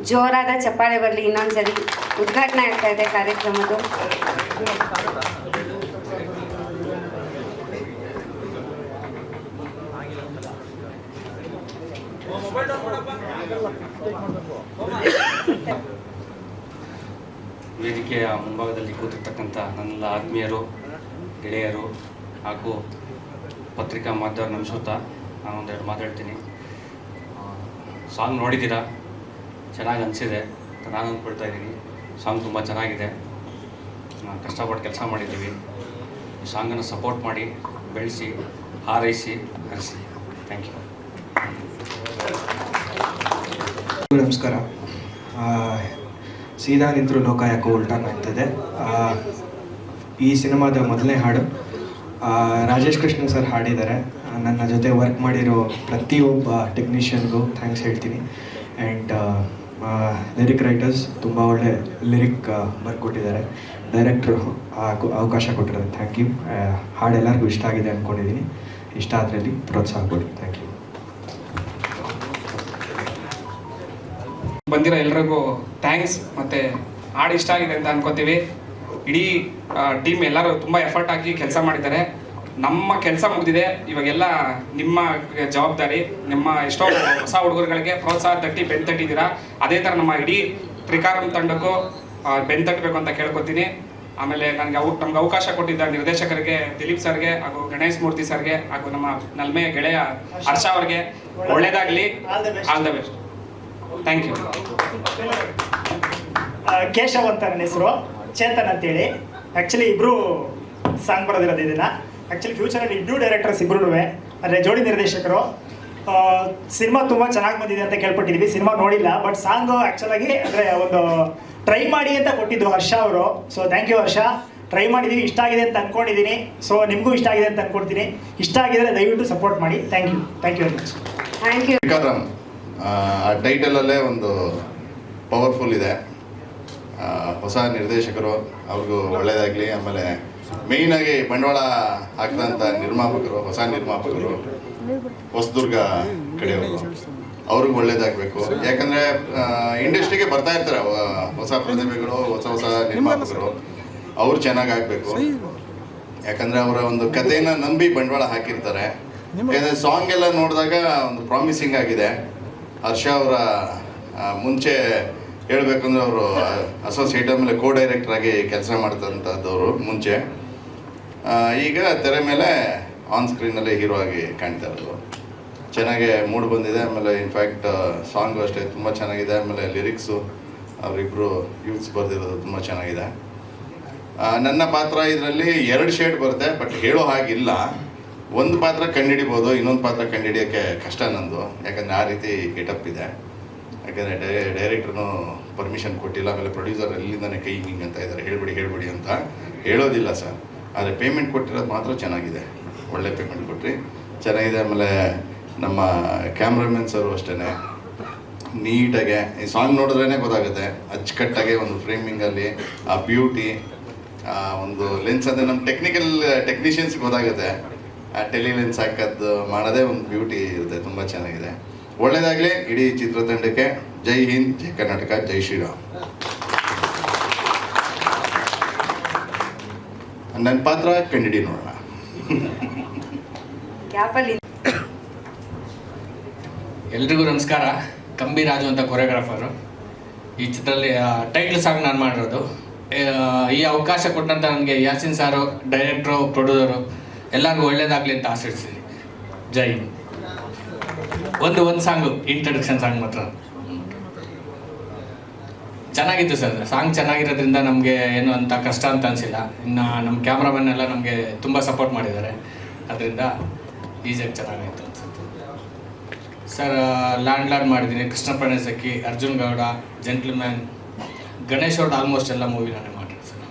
ಜೋರಾದ ಚಪ್ಪಾಳೆ ಬರಲಿ. ಇನ್ನೊಂದ್ಸರಿ ಉದ್ಘಾಟನೆ ಆಗ್ತಾ ಇದೆ ಕಾರ್ಯಕ್ರಮದ್ದು. ವೇದಿಕೆಯ ಮುಂಭಾಗದಲ್ಲಿ ಕೂತಿರ್ತಕ್ಕಂಥ ನನ್ನ ಆತ್ಮೀಯರು, ಗೆಳೆಯರು ಹಾಗೂ ಪತ್ರಿಕಾ ಮಾಧ್ಯಮ ನಮಸ್ಕೃತ. ನಾನು ಒಂದೆರಡು ಮಾತಾಡ್ತೀನಿ. ಸಾಂಗ್ ನೋಡಿದ್ದೀರಾ, ಚೆನ್ನಾಗಿ ಅನಿಸಿದೆ ಅಂತ ನಾನು ಅಂದ್ಕೊಳ್ತಾ ಇದ್ದೀನಿ. ಸಾಂಗ್ ತುಂಬ ಚೆನ್ನಾಗಿದೆ, ಕಷ್ಟಪಟ್ಟು ಕೆಲಸ ಮಾಡಿದ್ದೀವಿ. ಈ ಸಾಂಗನ್ನು ಸಪೋರ್ಟ್ ಮಾಡಿ, ಬೆಳೆಸಿ, ಹಾರೈಸಿ, ಹರಿಸಿ. Thank you. ನಮಸ್ಕಾರ. ಸೀದಾ ನಿಂತರೂ ಲೋಕ ಯಾಕೋ ಉಲ್ಟಾ ಕಾಣ್ತದೆ. ಈ ಸಿನಿಮಾದ ಮೊದಲನೇ ಹಾಡು ರಾಜೇಶ್ ಕೃಷ್ಣ ಸರ್ ಹಾಡಿದ್ದಾರೆ. ನನ್ನ ಜೊತೆ ವರ್ಕ್ ಮಾಡಿರೋ ಪ್ರತಿಯೊಬ್ಬ ಟೆಕ್ನಿಷಿಯನ್ಗೂ ಥ್ಯಾಂಕ್ಸ್ ಹೇಳ್ತೀನಿ. ಆ್ಯಂಡ್ ಲಿರಿಕ್ ರೈಟರ್ಸ್ ತುಂಬ ಒಳ್ಳೆ ಲಿರಿಕ್ ಬರ್ಕೊಟ್ಟಿದ್ದಾರೆ. ಡೈರೆಕ್ಟ್ರು ಅವಕಾಶ ಕೊಟ್ಟಿರೋದು ಥ್ಯಾಂಕ್ ಯು. ಹಾಡು ಎಲ್ಲರಿಗೂ ಇಷ್ಟ ಆಗಿದೆ ಅಂದ್ಕೊಂಡಿದ್ದೀನಿ. ಇಷ್ಟ ಆದ್ರಲ್ಲಿ ಪ್ರೋತ್ಸಾಹ ಕೊಡಿ. Thank you. ಬಂದಿರೋ ಎಲ್ರಿಗೂ ಥ್ಯಾಂಕ್ಸ್. ಮತ್ತು ಹಾಡು ಇಷ್ಟ ಆಗಿದೆ ಅಂತ ಅನ್ಕೋತೀವಿ. ಇಡೀ ಟೀಮ್ ಎಲ್ಲರೂ ತುಂಬ ಎಫರ್ಟ್ ಹಾಕಿ ಕೆಲಸ ಮಾಡಿದ್ದಾರೆ. ನಮ್ಮ ಕೆಲಸ ಮುಗಿದಿದೆ. ಇವಾಗೆಲ್ಲ ನಿಮ್ಮ ಜವಾಬ್ದಾರಿ. ನಿಮ್ಮ ಎಷ್ಟೋ ಹೊಸ ಹುಡುಗರುಗಳಿಗೆ ಪ್ರೋತ್ಸಾಹ ತಟ್ಟಿ ಬೆನ್ತಟ್ಟಿದ್ದೀರಾ. ಅದೇ ಥರ ನಮ್ಮ ಇಡೀ ತ್ರಿಕಾರಂ ತಂಡಕ್ಕೂ ಬೆನ್ತಟ್ಟಬೇಕು ಅಂತ ಕೇಳ್ಕೊತೀನಿ. ಆಮೇಲೆ ನಮ್ಗೆ ಅವಕಾಶ ಕೊಟ್ಟಿದ್ದ ನಿರ್ದೇಶಕರಿಗೆ, ದಿಲೀಪ್ ಸರ್ಗೆ ಹಾಗೂ ಗಣೇಶ್ ಮೂರ್ತಿ ಸರ್ಗೆ ಹಾಗೂ ನಮ್ಮ ನಲ್ಮೆಯ ಗೆಳೆಯ ಹರ್ಷ ಅವ್ರಿಗೆ ಒಳ್ಳೇದಾಗಲಿ. All the best. Thank you. Keshav ಅಂತ ನನ್ನ ಹೆಸರು, ಚೇತನ್ ಅಂತೇಳಿ. ಆ್ಯಕ್ಚುಲಿ ಇಬ್ಬರು ಸಾಂಗ್ ಬರೋದಿರೋದು ಇದನ್ನು. ಆ್ಯಕ್ಚುಲಿ ಫ್ಯೂಚರಲ್ಲಿ ಇಬ್ಬರು ಡೈರೆಕ್ಟರ್ಸ್ ಇಬ್ಬರೂ ಅಂದರೆ ಜೋಡಿ ನಿರ್ದೇಶಕರು. ಸಿನಿಮಾ ತುಂಬ ಚೆನ್ನಾಗಿ ಬಂದಿದೆ ಅಂತ ಕೇಳ್ಪಟ್ಟಿದ್ದೀವಿ. ಸಿನಿಮಾ ನೋಡಿಲ್ಲ, ಬಟ್ ಸಾಂಗು ಆ್ಯಕ್ಚುಲಾಗಿ ಅಂದರೆ ಒಂದು ಟ್ರೈ ಮಾಡಿ ಅಂತ ಕೊಟ್ಟಿದ್ದು ಹರ್ಷ ಅವರು. So thank you Harsha. Try ಮಾಡಿದ್ದೀವಿ, ಇಷ್ಟ ಆಗಿದೆ ಅಂತ ಅಂದ್ಕೊಂಡಿದ್ದೀನಿ. ಸೊ ನಿಮಗೂ ಇಷ್ಟ ಆಗಿದೆ ಅಂತ ಅಂದ್ಕೊಡ್ತೀನಿ. ಇಷ್ಟ ಆಗಿದರೆ ದಯವಿಟ್ಟು ಸಪೋರ್ಟ್ ಮಾಡಿ. Thank you very much. Thank you. ಆ ಟೈಟಲಲ್ಲೇ ಒಂದು ಪವರ್ಫುಲ್ ಇದೆ. ಹೊಸ ನಿರ್ದೇಶಕರು, ಅವ್ರಿಗೂ ಒಳ್ಳೆಯದಾಗಲಿ. ಆಮೇಲೆ ಮೇಯ್ನಾಗಿ ಬಂಡವಾಳ ಹಾಕಿದಂಥ ನಿರ್ಮಾಪಕರು, ಹೊಸ ನಿರ್ಮಾಪಕರು, ಹೊಸದುರ್ಗ ಕಡೆಯವರು, ಅವ್ರಿಗೂ ಒಳ್ಳೇದಾಗಬೇಕು. ಯಾಕಂದರೆ ಇಂಡಸ್ಟ್ರಿಗೆ ಬರ್ತಾ ಇರ್ತಾರೆ ಹೊಸ ಪ್ರತಿಭೆಗಳು, ಹೊಸ ನಿರ್ಮಾಪಕರು. ಅವ್ರು ಚೆನ್ನಾಗಿ ಆಗಬೇಕು. ಯಾಕಂದರೆ ಅವರ ಒಂದು ಕಥೆನ ನಂಬಿ ಬಂಡವಾಳ ಹಾಕಿರ್ತಾರೆ. ಯಾಕಂದರೆ ಸಾಂಗ್ ಎಲ್ಲ ನೋಡಿದಾಗ ಒಂದು ಪ್ರಾಮಿಸಿಂಗ್ ಆಗಿದೆ. ಹರ್ಷ ಅವರ ಮುಂಚೆ ಹೇಳಬೇಕಂದ್ರೆ ಅವರು ಅಸೋಸಿಯೇಟ್ ಆಮೇಲೆ ಕೋ ಡೈರೆಕ್ಟರ್ ಆಗಿ ಕೆಲಸ ಮಾಡ್ತಂಥದ್ದವರು ಮುಂಚೆ. ಈಗ ತೆರೆ ಮೇಲೆ ಆನ್ ಸ್ಕ್ರೀನಲ್ಲೇ ಹೀರೋ ಆಗಿ ಕಾಣ್ತಾ ಇರೋದು. ಚೆನ್ನಾಗೆ ಮೂಡ್ ಬಂದಿದೆ. ಆಮೇಲೆ ಇನ್ಫ್ಯಾಕ್ಟ್ ಸಾಂಗು ಅಷ್ಟೇ ತುಂಬ ಚೆನ್ನಾಗಿದೆ. ಆಮೇಲೆ ಲಿರಿಕ್ಸು ಅವರಿಬ್ಬರು ಯೂತ್ಸ್ ಬರೆದಿರೋದು ತುಂಬ ಚೆನ್ನಾಗಿದೆ. ನನ್ನ ಪಾತ್ರ ಇದರಲ್ಲಿ 2 ಶೇಡ್ ಬರುತ್ತೆ, ಬಟ್ ಹೇಳೋ ಹಾಗಿಲ್ಲ. ಒಂದು ಪಾತ್ರ ಕಂಡುಹಿಡಿಬೋದು, ಇನ್ನೊಂದು ಪಾತ್ರ ಕಂಡುಹಿಡಿಯೋಕ್ಕೆ ಕಷ್ಟ ನಂದು. ಯಾಕಂದರೆ ಆ ರೀತಿ ಗೆಟಪ್ ಇದೆ. ಯಾಕಂದರೆ ಡೈರೆಕ್ಟ್ರೂ ಪರ್ಮಿಷನ್ ಕೊಟ್ಟಿಲ್ಲ. ಆಮೇಲೆ ಪ್ರೊಡ್ಯೂಸರ್ ಎಲ್ಲಿಂದನೇ ಕೈ ಹಿಂಗೆ ಅಂತ ಇದ್ದಾರೆ, ಹೇಳ್ಬಿಡಿ ಅಂತ ಹೇಳೋದಿಲ್ಲ ಸರ್. ಆದರೆ ಪೇಮೆಂಟ್ ಕೊಟ್ಟಿರೋದು ಮಾತ್ರ ಚೆನ್ನಾಗಿದೆ. ಒಳ್ಳೆ ಪೇಮೆಂಟ್ ಕೊಟ್ರಿ, ಚೆನ್ನಾಗಿದೆ. ಆಮೇಲೆ ನಮ್ಮ ಕ್ಯಾಮ್ರಾಮನ್ ಸರು ಅಷ್ಟೇ ನೀಟಾಗೆ ಈ ಸಾಂಗ್ ನೋಡಿದ್ರೇ ಗೊತ್ತಾಗುತ್ತೆ. ಅಚ್ಚುಕಟ್ಟಾಗೆ ಒಂದು ಫ್ರೇಮಿಂಗಲ್ಲಿ ಆ ಬ್ಯೂಟಿ, ಒಂದು ಲೆನ್ಸ್ ಅಂದರೆ ನಮ್ಮ ಟೆಕ್ನಿಷಿಯನ್ಸ್ಗೆ ಗೊತ್ತಾಗುತ್ತೆ. ಆ ಟೆಲಿ ಲೆನ್ಸ್ ಹಾಕೋದು ಮಾಡೋದೇ ಒಂದು ಬ್ಯೂಟಿ ಇರುತ್ತೆ. ತುಂಬ ಚೆನ್ನಾಗಿದೆ. ಒಳ್ಳೆಯದಾಗಲಿ ಇಡೀ ಚಿತ್ರತಂಡಕ್ಕೆ. ಜೈ ಹಿಂದ್, ಜೈ ಕರ್ನಾಟಕ, ಜೈ ಶ್ರೀರಾಮ್. ನನ್ನ ಪಾತ್ರ ಕಂಡಿಡಿ ನೋಡೋಣ. ಎಲ್ರಿಗೂ ನಮಸ್ಕಾರ. ಕಂಬಿ ರಾಜು ಅಂತ ಕೊರಿಯೋಗ್ರಾಫರು. ಈ ಚಿತ್ರದಲ್ಲಿ ಟೈಟಲ್ ಸಾಂಗ್ ನಾನು ಮಾಡಿರೋದು. ಈ ಅವಕಾಶ ಕೊಟ್ಟಂತ ನನಗೆ ಯಾಸಿನ್ ಸಾರು, ಡೈರೆಕ್ಟ್ರು, ಪ್ರೊಡ್ಯೂಸರು ಎಲ್ಲರಿಗೂ ಒಳ್ಳೇದಾಗಲಿ ಅಂತ ಆಶಿಸ್ತೀನಿ. ಜೈ ಹಿಂದ್. ಒಂದು ಸಾಂಗು, ಇಂಟ್ರಡಕ್ಷನ್ ಸಾಂಗ್ ಮಾತ್ರ ಚೆನ್ನಾಗಿತ್ತು ಸರ್. ಸಾಂಗ್ ಚೆನ್ನಾಗಿರೋದ್ರಿಂದ ನಮಗೆ ಏನು ಅಂತ ಕಷ್ಟ ಅಂತ ಅನಿಸಿಲ್ಲ. ಇನ್ನು ನಮ್ಮ ಕ್ಯಾಮ್ರಾಮನ್ ಎಲ್ಲ ನಮಗೆ ತುಂಬ ಸಪೋರ್ಟ್ ಮಾಡಿದ್ದಾರೆ. ಅದರಿಂದ ಈಸಿಯಾಗಿ ಚೆನ್ನಾಗಾಯಿತು ಅನ್ಸುತ್ತೆ ಸರ್. ಲ್ಯಾಂಡ್ ಮಾಡಿದ್ದೀನಿ. ಕೃಷ್ಣ ಪ್ರಣಯಸಕ್ಕಿ, ಅರ್ಜುನ್ ಗೌಡ, ಜೆಂಟ್ಲ್ಮ್ಯಾನ್, ಗಣೇಶ್ ಅವ್ರದ್ದು ಆಲ್ಮೋಸ್ಟ್ ಎಲ್ಲ ಮೂವಿ ನಾನೇ ಮಾಡಿದೆ ಸರ್.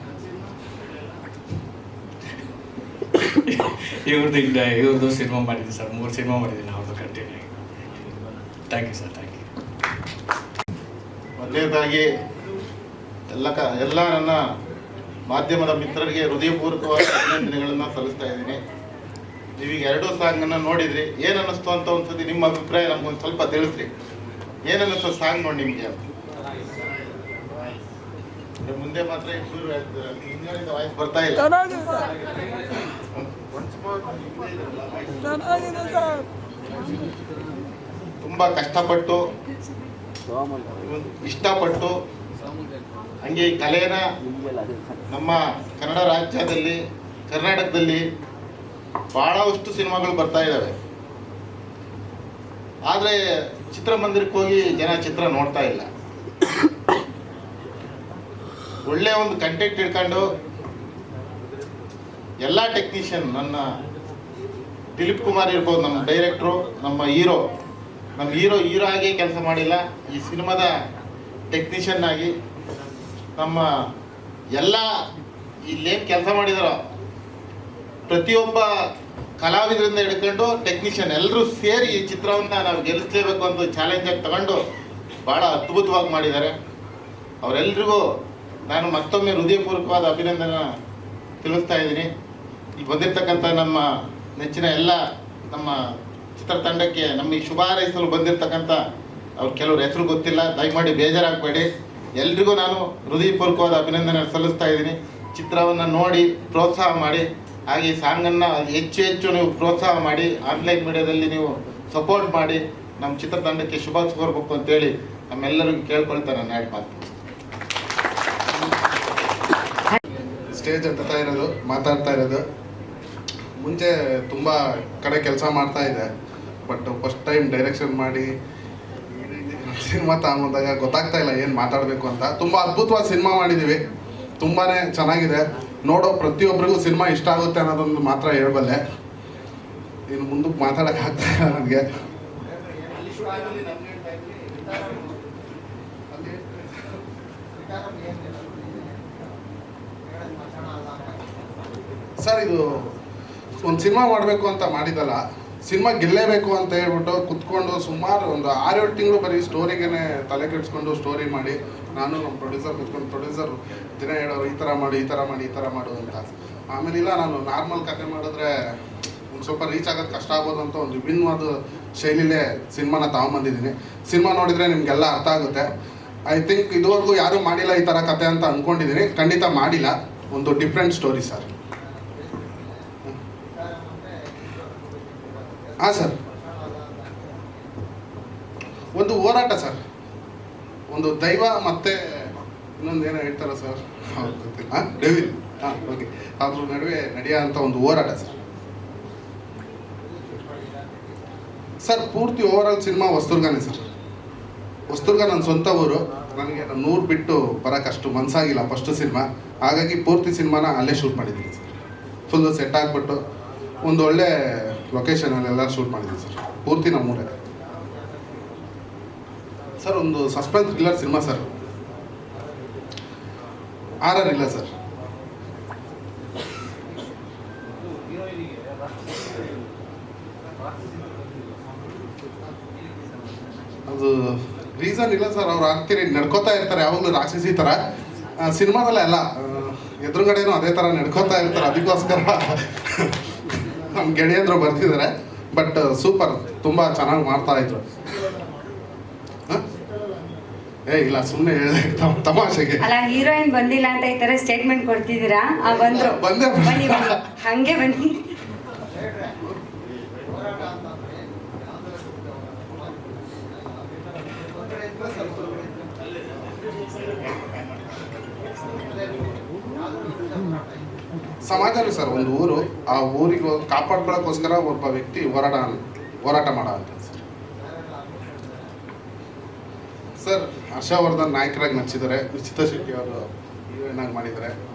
ಇವ್ರದ್ದು ಸಿನಿಮಾ ಮಾಡಿದ್ದೀನಿ ಸರ್. 3 ಸಿನಿಮಾ ಮಾಡಿದ್ದೀನಿ ಅವ್ರದ್ದು continue. Thank you sir. Thank you. ಮೊದಲನೇದಾಗಿ ಎಲ್ಲ ನನ್ನ ಮಾಧ್ಯಮದ ಮಿತ್ರರಿಗೆ ಹೃದಯಪೂರ್ವಕವಾದ ಅಭಿನಂದನೆಗಳನ್ನು ಸಲ್ಲಿಸ್ತಾ ಇದ್ದೀನಿ. ನೀವೀಗ 2 ಸಾಂಗನ್ನು ನೋಡಿದ್ರಿ. ಏನು ಅನ್ನಿಸ್ತು ಅಂತ ಒಂದ್ಸತಿ ನಿಮ್ಮ ಅಭಿಪ್ರಾಯ ನಮ್ಗೊಂದು ಸ್ವಲ್ಪ ತಿಳಿಸ್ರಿ. ಏನು ಅನ್ನಿಸ್ತು ಸಾಂಗ್ ನೋಡಿ ನಿಮಗೆ? ಮುಂದೆ ಮಾತ್ರ ಇಬ್ಬರು ಹೇಳ್ತಾರೆ, ಹಿಂದ್ಗಡೆಯಿಂದ ವಾಯ್ಸ್ ಬರ್ತಾ ಇಲ್ಲ. ತುಂಬ ಕಷ್ಟಪಟ್ಟು ಇಷ್ಟಪಟ್ಟು ಹಂಗೆ ಈ ಕಲೆನ ನಮ್ಮ ಕನ್ನಡ ರಾಜ್ಯದಲ್ಲಿ ಕರ್ನಾಟಕದಲ್ಲಿ ಬಹಳಷ್ಟು ಸಿನಿಮಾಗಳು ಬರ್ತಾ ಇದ್ದಾವೆ. ಆದರೆ ಚಿತ್ರಮಂದಿರಕ್ಕೆ ಹೋಗಿ ಜನ ಚಿತ್ರ ನೋಡ್ತಾ ಇಲ್ಲ. ಒಳ್ಳೆ ಒಂದು ಕಂಟೆಂಟ್ ಇಟ್ಕೊಂಡು ಎಲ್ಲ ಟೆಕ್ನಿಷಿಯನ್, ನನ್ನ ದಿಲೀಪ್ ಕುಮಾರ್ ಇರ್ಬೋದು, ನಮ್ಮ ಡೈರೆಕ್ಟ್ರು, ನಮ್ಮ ಹೀರೋ ಆಗಿ ಕೆಲಸ ಮಾಡಿಲ್ಲ, ಈ ಸಿನಿಮಾದ ಟೆಕ್ನಿಷಿಯನ್ ಆಗಿ ನಮ್ಮ ಎಲ್ಲ ಇಲ್ಲೇನು ಕೆಲಸ ಮಾಡಿದಾರೋ ಪ್ರತಿಯೊಬ್ಬ ಕಲಾವಿದರಿಂದ ಹಿಡ್ಕೊಂಡು ಟೆಕ್ನಿಷಿಯನ್ ಎಲ್ಲರೂ ಸೇರಿ ಈ ಚಿತ್ರವನ್ನು ನಾವು ಗೆಲ್ಲಿಸಲೇಬೇಕು ಅಂತ ಚಾಲೆಂಜಾಗಿ ತಗೊಂಡು ಭಾಳ ಅದ್ಭುತವಾಗಿ ಮಾಡಿದ್ದಾರೆ. ಅವರೆಲ್ರಿಗೂ ನಾನು ಮತ್ತೊಮ್ಮೆ ಹೃದಯಪೂರ್ವಕವಾದ ಅಭಿನಂದನೆ ತಿಳಿಸ್ತಾ ಇದ್ದೀನಿ. ಈಗ ಬಂದಿರತಕ್ಕಂಥ ನಮ್ಮ ನೆಚ್ಚಿನ ಎಲ್ಲ ನಮ್ಮ ಚಿತ್ರತಂಡಕ್ಕೆ ನಮಗೆ ಶುಭ ಹಾರೈಸಲು ಬಂದಿರತಕ್ಕಂಥ ಅವ್ರು ಕೆಲವ್ರ ಹೆಸರು ಗೊತ್ತಿಲ್ಲ, ದಯಮಾಡಿ ಬೇಜಾರಾಗಬೇಡಿ. ಎಲ್ರಿಗೂ ನಾನು ಹೃದಯಪೂರ್ವಕವಾದ ಅಭಿನಂದನೆ ಸಲ್ಲಿಸ್ತಾ ಇದ್ದೀನಿ. ಚಿತ್ರವನ್ನು ನೋಡಿ ಪ್ರೋತ್ಸಾಹ ಮಾಡಿ, ಹಾಗೆ ಈ ಸಾಂಗನ್ನು ಹೆಚ್ಚು ನೀವು ಪ್ರೋತ್ಸಾಹ ಮಾಡಿ, ಆನ್ಲೈನ್ ಮೀಡಿಯಾದಲ್ಲಿ ನೀವು ಸಪೋರ್ಟ್ ಮಾಡಿ ನಮ್ಮ ಚಿತ್ರತಂಡಕ್ಕೆ ಶುಭ ಕೋರಬೇಕು ಅಂತೇಳಿ ನಮ್ಮೆಲ್ಲರಿಗೂ ಕೇಳ್ಕೊಳ್ತಾರೆ ನಾನು ಎರಡು ಮಾತು. ಸ್ಟೇಜ್ ಹತ್ತಾ ಇರೋದು, ಮಾತಾಡ್ತಾ ಇರೋದು, ಮುಂಚೆ ತುಂಬ ಕಡೆ ಕೆಲಸ ಮಾಡ್ತಾ ಇದೆ, ಬಟ್ ಫಸ್ಟ್ ಟೈಮ್ ಡೈರೆಕ್ಷನ್ ಮಾಡಿ ಸಿನಿಮಾ ತಗೊಂಡಾಗ ಗೊತ್ತಾಗ್ತಾ ಇಲ್ಲ ಏನು ಮಾತಾಡಬೇಕು ಅಂತ. ತುಂಬ ಅದ್ಭುತವಾದ ಸಿನಿಮಾ ಮಾಡಿದ್ದೀವಿ, ತುಂಬಾ ಚೆನ್ನಾಗಿದೆ. ನೋಡೋ ಪ್ರತಿಯೊಬ್ಬರಿಗೂ ಸಿನಿಮಾ ಇಷ್ಟ ಆಗುತ್ತೆ ಅನ್ನೋದೊಂದು ಮಾತ್ರ ಹೇಳ್ಬಲ್ಲೆ. ಇನ್ನು ಮುಂದಕ್ಕೆ ಮಾತಾಡೋಕ್ಕೆ ಆಗ್ತಾ ಇಲ್ಲ ನನಗೆ. ಸರ್, ಇದು ಒಂದು ಸಿನಿಮಾ ಮಾಡಬೇಕು ಅಂತ ಮಾಡಿದಲ್ಲ, ಸಿನಿಮಾ ಗೆಲ್ಲೇಬೇಕು ಅಂತ ಹೇಳ್ಬಿಟ್ಟು ಕುತ್ಕೊಂಡು ಸುಮಾರು ಒಂದು 6-7 ತಿಂಗಳು ಬರೀ ಸ್ಟೋರಿಗೇ ತಲೆ ಕೆಡಿಸ್ಕೊಂಡು ಸ್ಟೋರಿ ಮಾಡಿ, ನಾನು ನಮ್ಮ ಪ್ರೊಡ್ಯೂಸರ್ ಕುತ್ಕೊಂಡು ಪ್ರೊಡ್ಯೂಸರ್ ದಿನ ಹೇಳೋರು ಈ ಥರ ಮಾಡು ಈ ಥರ ಮಾಡು ಅಂತ. ಆಮೇಲೆ ಇಲ್ಲ, ನಾನು ನಾರ್ಮಲ್ ಕಥೆ ಮಾಡಿದ್ರೆ ಒಂದು ಸ್ವಲ್ಪ ರೀಚ್ ಆಗೋದು ಕಷ್ಟ ಆಗ್ಬೋದು ಅಂತ ಒಂದು ವಿಭಿನ್ನವಾದ ಶೈಲಿಲೇ ಸಿನಿಮಾನ ತಗೊಂಬಂದಿದ್ದೀನಿ. ಸಿನಿಮಾ ನೋಡಿದರೆ ನಿಮಗೆಲ್ಲ ಅರ್ಥ ಆಗುತ್ತೆ. ಐ ಥಿಂಕ್ ಇದುವರೆಗೂ ಯಾರೂ ಮಾಡಿಲ್ಲ ಈ ಥರ ಕತೆ ಅಂತ ಅಂದ್ಕೊಂಡಿದ್ದೀನಿ. ಖಂಡಿತ ಮಾಡಿಲ್ಲ, ಒಂದು ಡಿಫ್ರೆಂಟ್ ಸ್ಟೋರಿ ಸರ್. ಹಾಂ ಸರ್, ಒಂದು ಹೋರಾಟ ಸರ್, ಒಂದು ದೈವ ಮತ್ತು ಇನ್ನೊಂದು ಏನೋ ಹೇಳ್ತಾರ ಸರ್, ಗೊತ್ತಿಲ್ಲ, ಡೆವಿಲ್, ಓಕೆ, ಅದ್ರ ನಡುವೆ ನಡೆಯೋ ಅಂತ ಒಂದು ಹೋರಾಟ ಸರ್. ಸರ್, ಪೂರ್ತಿ ಓವರಾಲ್ ಸಿನಿಮಾ ಹೊಸದುರ್ಗನೇ ಸರ್. ಹೊಸದುರ್ಗ ನನ್ನ ಸ್ವಂತ ಊರು. ನನಗೆ 100 ಬಿಟ್ಟು ಬರೋಕ್ಕಷ್ಟು ಮನಸ್ಸಾಗಿಲ್ಲ ಫಸ್ಟು ಸಿನಿಮಾ. ಹಾಗಾಗಿ ಪೂರ್ತಿ ಸಿನಿಮಾನ ಅಲ್ಲೇ ಶೂಟ್ ಮಾಡಿದ್ದೀನಿ ಸರ್. ಫುಲ್ಲು ಸೆಟ್ ಆಗಿಬಿಟ್ಟು ಒಂದು ಒಳ್ಳೆ ಲೊಕೇಶನಲ್ಲೆಲ್ಲ ಶೂಟ್ ಮಾಡಿದ್ದೀನಿ ಸರ್. ಪೂರ್ತಿ ನಮ್ಮೂರೇ ಸರ್. ಒಂದು ಸಸ್ಪೆನ್ಸ್ ಥ್ರಿಲ್ಲರ್ ಸಿನಿಮಾ ಸರ್. ಆರರ್ ಇಲ್ಲ ಸರ್. ಅದು ರೀಸನ್ ಇಲ್ಲ ಸರ್. ಅವ್ರು ಆಗ್ತೀರಿ ನಡ್ಕೋತಾ ಇರ್ತಾರೆ ಯಾವಾಗಲೂ ರಾಕ್ಷಸಿ ಥರ. ಸಿನಿಮಾದಲ್ಲೇ ಅಲ್ಲ, ಎದುರುಗಡೆನೂ ಅದೇ ಥರ ನಡ್ಕೋತಾ ಇರ್ತಾರೆ. ಅದಕ್ಕೋಸ್ಕರ ನಮ್ಮ ಗೆಳೆಯಂದ್ರು ಬರ್ತಿದ್ದಾರೆ. ಬಟ್ ಸೂಪರ್, ತುಂಬ ಚೆನ್ನಾಗಿ ಮಾಡ್ತಾ ಇದ್ರು. ಇಲ್ಲ, ಸುಮ್ಮನೆ ಹೇಳಿದೆ ತಮಾಷೆಗೆ. ಅಲ್ಲ, ಹೀರೋಯಿನ್ ಬಂದಿಲ್ಲ ಅಂತ ಈ ತರ ಸ್ಟೇಟ್ಮೆಂಟ್ ಕೊಡ್ತಿದ್ದೀರಾ? ಬಂದ್ರು, ಬನ್ನಿ ಹಂಗೆ ಬನ್ನಿ. ಸಮಾಜನೇ ಸರ್ ಒಂದು ಊರು. ಆ ಊರಿಗೆ ಕಾಪಾಡ್ಕೊಳ್ಳೋಕ್ಕೋಸ್ಕರ ಒಬ್ಬ ವ್ಯಕ್ತಿ ಹೋರಾಟ ಮಾಡೋ ಅಂತ ಸರ್. ಹರ್ಷವರ್ಧನ್ ನಾಯಕರಾಗಿ ನಚ್ಚಿದ್ದಾರೆ. ನಿಶ್ಚಿತ ಶೆಟ್ಟಿ ಅವರು ಹೀರೋಯಿನ್ ಆಗಿ ಮಾಡಿದ್ದಾರೆ.